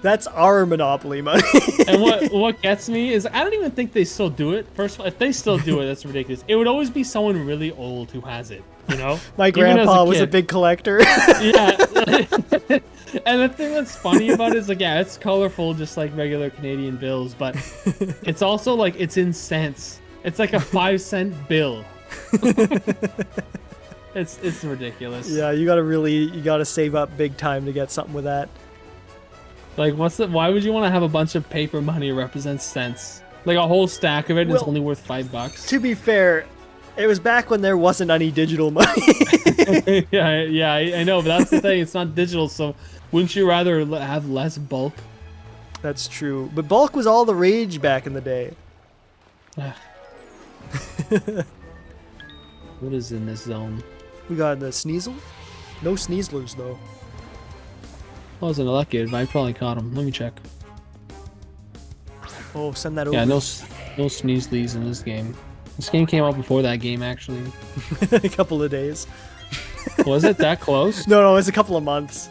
That's our Monopoly money. And what gets me is I don't even think they still do it. First of all, if they still do it, that's ridiculous. It would always be someone really old who has it, you know? My Even as grandpa was a kid. big collector. Yeah. And the thing that's funny about it is like, yeah, it's colorful just like regular Canadian bills, but it's also like it's in cents. It's like a 5-cent bill. It's ridiculous. Yeah, you gotta save up big time to get something with that. Like, why would you want to have a bunch of paper money that represents cents? Like a whole stack of it is Well, only worth $5. To be fair, it was back when there wasn't any digital money. yeah, I know, but that's the thing. It's not digital, so wouldn't you rather have less bulk? That's true. But bulk was all the rage back in the day. What is in this zone? We got the Sneasel. No Sneaslers, though. I wasn't lucky, but I probably caught him. Let me check. Oh, send that over. Yeah, no Sneasleys in this game. This game came out before that game, actually. A couple of days. Was it that close? No, it was a couple of months.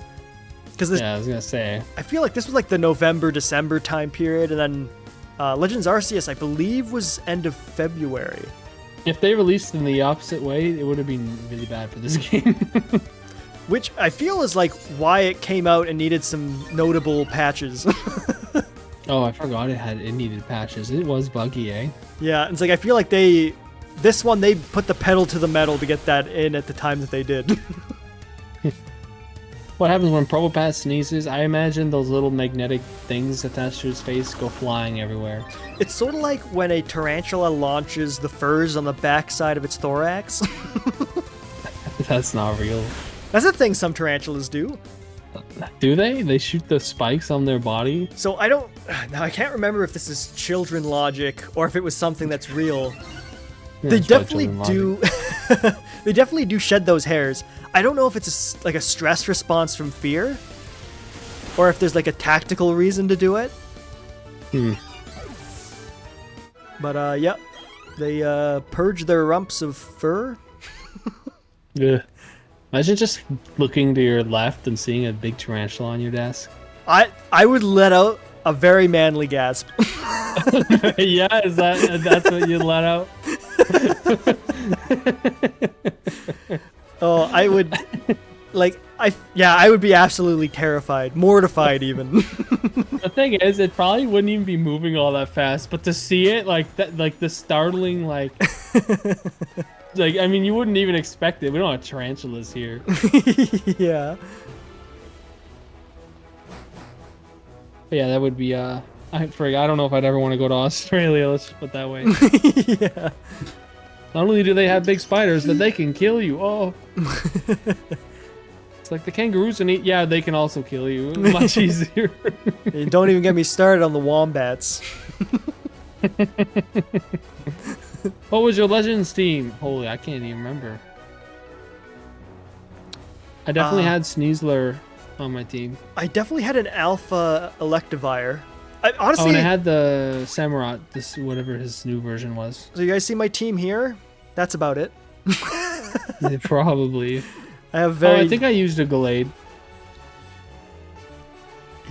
Because Yeah, I was gonna say. I feel like this was like the November, December time period, and then Legends Arceus, I believe, was end of February. If they released in the opposite way, it would have been really bad for this game. Which I feel is like why it came out and needed some notable patches. Oh, I forgot it needed patches. It was buggy, eh? Yeah, it's like I feel like this one they put the pedal to the metal to get that in at the time that they did. What happens when Probopass sneezes? I imagine those little magnetic things attached to his face go flying everywhere. It's sort of like when a tarantula launches the furs on the backside of its thorax. That's not real. That's a thing some tarantulas do. Do they? They shoot the spikes on their body? So now I can't remember if this is children logic or if it was something that's real. Yeah, They it's probably definitely children do. logic. They definitely do shed those hairs. I don't know if it's like a stress response from fear, or if there's like a tactical reason to do it. But yep, they purge their rumps of fur. Yeah. Imagine just looking to your left and seeing a big tarantula on your desk. I would let out a very manly gasp. Yeah, that's what you let out? Oh, I would I would be absolutely terrified, mortified even. The thing is, it probably wouldn't even be moving all that fast, but to see it, like that, like the startling, like I mean, you wouldn't even expect it. We don't have tarantulas here. Yeah. But yeah, that would be I don't know if I'd ever want to go to Australia, let's just put it that way. Yeah. Not only do they have big spiders, but they can kill you. Oh. It's like the kangaroos and yeah, they can also kill you. Much easier. And don't even get me started on the wombats. What was your Legends team? Holy, I can't even remember. I definitely had Sneasler on my team. I definitely had an alpha Electivire. Oh, Honestly, and I had the Samurott, this whatever his new version was. so you guys see my team here? That's about it. Probably. I have very. Oh, I think I used a Gallade.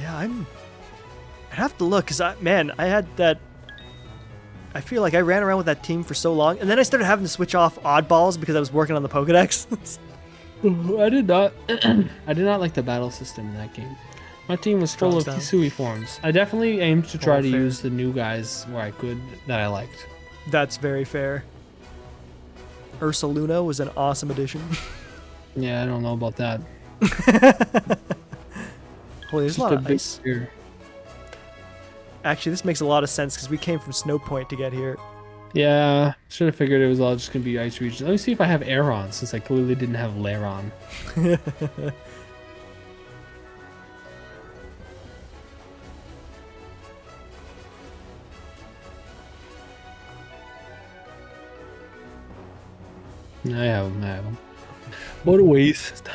Yeah, I'd have to look because I had that. I feel like I ran around with that team for so long, and then I started having to switch off oddballs because I was working on the Pokedex. I did not. I did not like the battle system in that game. My team was full of Strong Hisui forms. I definitely aimed to try All to fair. use the new guys where I could that I liked. That's very fair. Ursaluna was an awesome addition. Yeah, I don't know about that. Holy, there's a lot of ice. Beer. Actually, this makes a lot of sense because we came from Snow Point to get here. Yeah, should have figured it was all just gonna be ice regions. Let me see if I have Aeron, since I clearly didn't have Lairon. I have them. What a waste.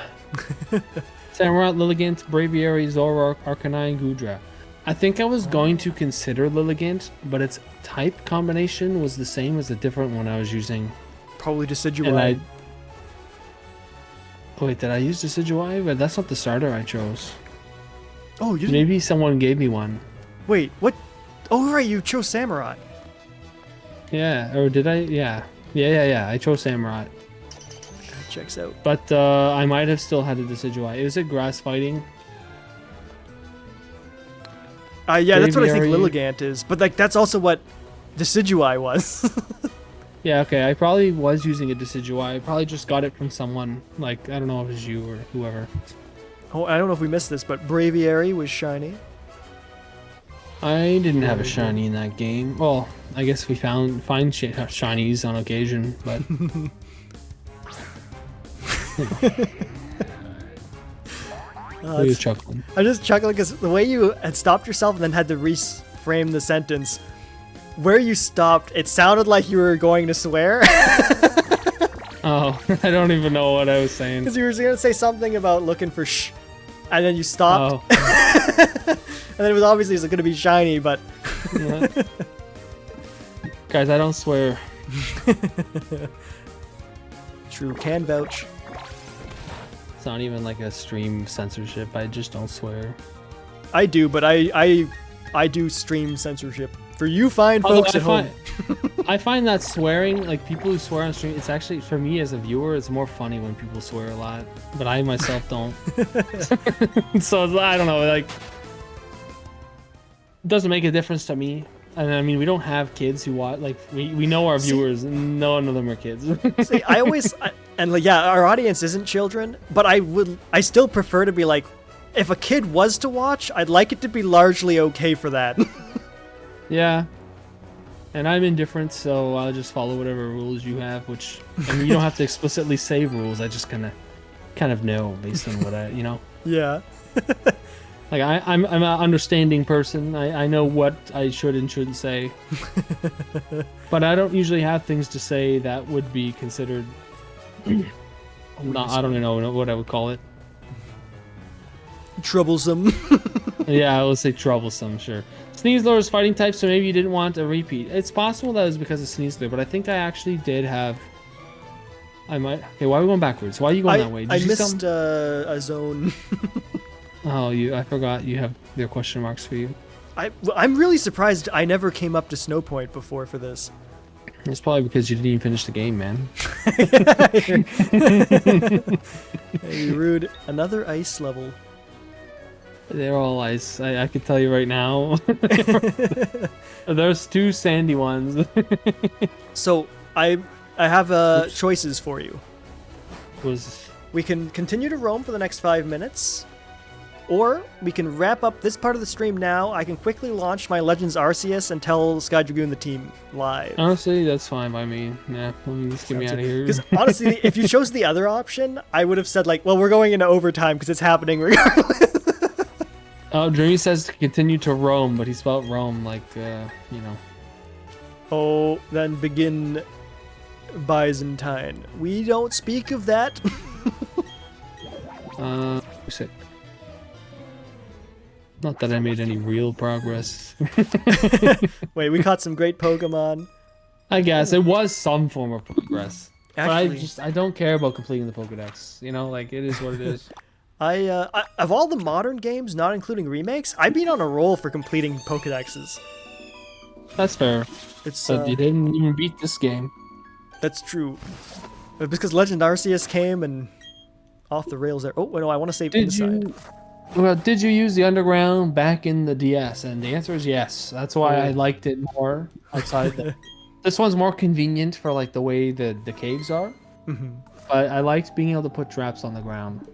Samurott, Lilligant, Braviary, Zoroark, Arcanine, Gudra. I think I was going to consider Lilligant, but its type combination was the same as a different one I was using. Probably Decidueye. And I... Oh, wait, did I use Decidueye? But that's not the starter I chose. Oh, you didn't. Maybe someone gave me one. Wait, what? Oh, right, you chose Samurai. Yeah, or did I? Yeah. Yeah. I chose Samurai. That checks out. But I might have still had a Decidueye. Is it grass fighting? Yeah, that's what I think Braviary. Lilligant is. But like, that's also what Decidueye was. Yeah, okay. I probably was using a Decidueye. I probably just got it from someone. Like, I don't know if it was you or whoever. Oh, I don't know if we missed this, but Braviary was shiny. I didn't have a Very shiny in that game. Well, I guess we find shinies on occasion, but Uh, you're chuckling. I'm just chuckling because the way you had stopped yourself and then had to reframe the sentence, where you stopped, it sounded like you were going to swear. Oh, I don't even know what I was saying. Because you were going to say something about looking for and then you stopped. Oh, And then it was obviously going to be shiny, but yeah. Guys, I don't swear. true, can vouch. It's not even like a stream censorship. I just don't swear. I do, but I do stream censorship. For you fine folks at home. I find that swearing, like people who swear on stream, it's actually, for me as a viewer, it's more funny when people swear a lot. But I myself don't. So I don't know, like, it doesn't make a difference to me. And I mean, we don't have kids who watch, like, we know our viewers, and none of them are kids. See, and like, yeah, our audience isn't children, but I still prefer to be like, if a kid was to watch, I'd like it to be largely okay for that. Yeah. And I'm indifferent, so I'll just follow whatever rules you have, which, I mean, you don't have to explicitly say rules. I just kind of know based on what Yeah. like I'm an understanding person. I know what I should and shouldn't say. But I don't usually have things to say that would be considered, I don't know what I would call it. Troublesome. Yeah, let's say troublesome, sure. Sneasler is fighting type, so maybe you didn't want a repeat. It's possible that was because of Sneasler, but I think I actually did have... I might... Okay, why are we going backwards? Why are you going that way? I missed a zone. Oh, I forgot you have their question marks for you. I'm really surprised I never came up to Snow Point before for this. It's probably because you didn't even finish the game, man. Hey, rude. Another ice level. They're all ice. I can tell you right now. There's 2 sandy ones. So I have choices for you. We can continue to roam for the next 5 minutes, or we can wrap up this part of the stream now. I can quickly launch my Legends Arceus and tell Sky Dragoon the team live. Honestly, that's fine by me. Yeah, just get me out of here. Because honestly, if you chose the other option, I would have said like, well, we're going into overtime because it's happening regardless. Oh, Dreamy says to continue to roam, but he spelled roam like, you know. Oh, then begin Byzantine. We don't speak of that. Sick. Not that I made any real progress. Wait, we caught some great Pokemon. I guess it was some form of progress. Actually, But I don't care about completing the Pokedex. You know, like, it is what it is. I of all the modern games, not including remakes, I've been on a roll for completing Pokedexes. That's fair. It's But you didn't even beat this game. that's true. But because Legend Arceus came and off the rails there. Oh, no, I want to save Inside. Did you use the underground back in the DS? And the answer is yes. That's why I liked it more outside. This one's more convenient for like the way the caves are. But I liked being able to put traps on the ground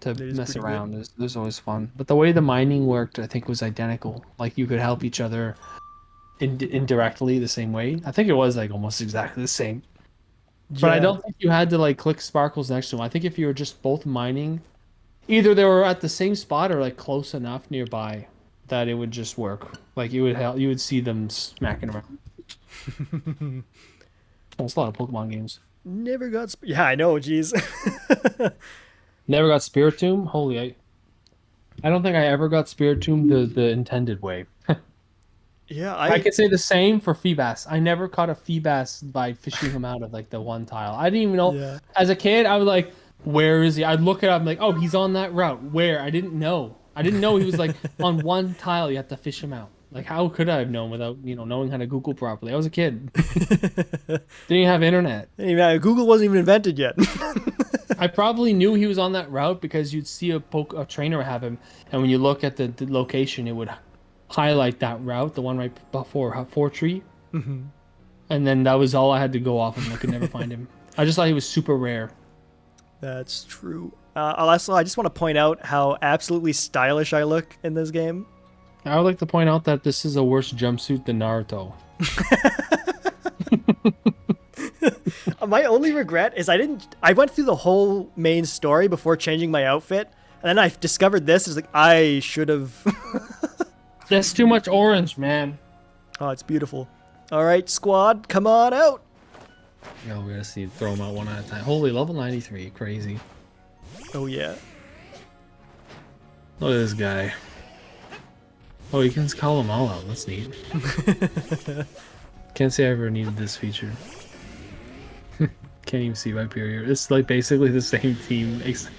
to mess around. It was always fun. But the way the mining worked, I think, was identical. Like you could help each other indirectly the same way. I think it was like almost exactly the same. But I don't think you had to like click sparkles next to them. I think if you were just both mining, either they were at the same spot or like close enough nearby that it would just work. Like you would see them smacking around. There's a lot of Pokemon games. Never got. Yeah, I know. Jeez. Never got Spiritomb? Holy, I don't think I ever got Spiritomb the intended way. Yeah, I could say the same for Feebas. I never caught a Feebas by fishing him out of like the one tile. I didn't even know. Yeah. As a kid, I was like, where is he? I'd look it up, I'm like, oh, he's on that route. Where? I didn't know. I didn't know he was like on one tile. You have to fish him out. Like, how could I have known without knowing how to Google properly? I was a kid. Didn't even have internet. Hey, man, Google wasn't even invented yet. I probably knew he was on that route because you'd see a trainer have him, and when you look at the location, it would highlight that route, the one right before Tree. Mhm. And then that was all I had to go off of. I could never find him. I just thought he was super rare. That's true. Also, I just want to point out how absolutely stylish I look in this game. I would like to point out that this is a worse jumpsuit than Naruto. My only regret is I went through the whole main story before changing my outfit, and then I discovered this. It's like, I should have... That's too much orange, man. Oh, it's beautiful. All right, squad, come on out. Yo, we gotta see, throw him out one at a time. Holy, level 93, crazy. Oh, yeah. Look at this guy. Oh, you can call them all out. That's neat. Can't say I ever needed this feature. Can't even see Viperia. It's like basically the same team. It's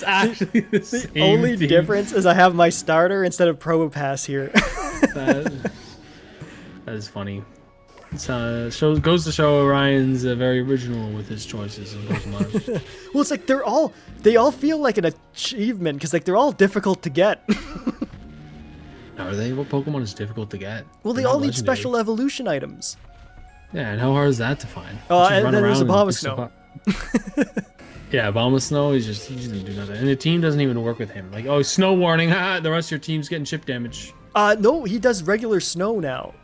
actually the same Only team. difference is I have my starter instead of Probopass here. That is funny. It's, goes to show Orion's very original with his choices in Pokemon. Well, it's like they all feel like an achievement because like they're all difficult to get. Are they? What Pokemon is difficult to get? Well, they They're all not need legendary. special evolution items. Yeah, and how hard is that to find? And then there's Abomasnow. Yeah, Abomasnow is he doesn't do nothing. And the team doesn't even work with him. Like, oh, snow warning, the rest of your team's getting chip damage. No, he does regular snow now.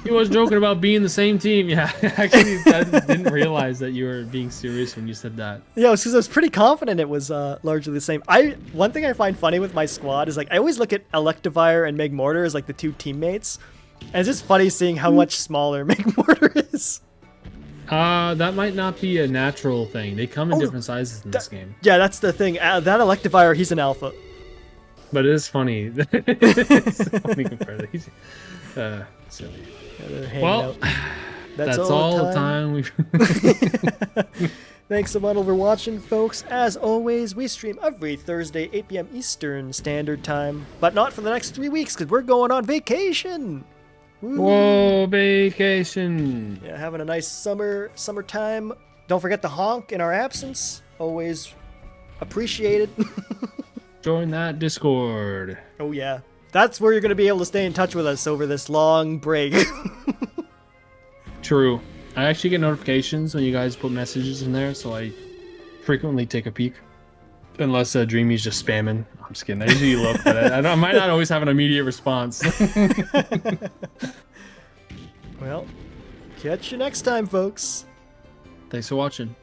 He was joking about being the same team. Yeah, actually, I didn't realize that you were being serious when you said that. Yeah, it's because I was pretty confident it was largely the same. One thing I find funny with my squad is like I always look at Electivire and Megmortar as like the two teammates, and it's just funny seeing how much smaller Megmortar is. That might not be a natural thing. They come in different sizes in this game. Yeah, that's the thing. That Electivire, he's an alpha. But it is funny. It's funny compared to silly. Yeah, well, out. that's all the time we've... Thanks so much for watching, folks. As always, we stream every Thursday, 8 p.m. Eastern Standard Time, but not for the next 3 weeks because we're going on vacation. Woo. Whoa, vacation. Yeah, having a nice summertime. Don't forget to honk in our absence. Always appreciated. Join that Discord. Oh yeah. That's where you're going to be able to stay in touch with us over this long break. True. I actually get notifications when you guys put messages in there, so I frequently take a peek. Unless Dreamy's just spamming. I'm just kidding. I usually look, but I might not always have an immediate response. Well, catch you next time, folks. Thanks for watching.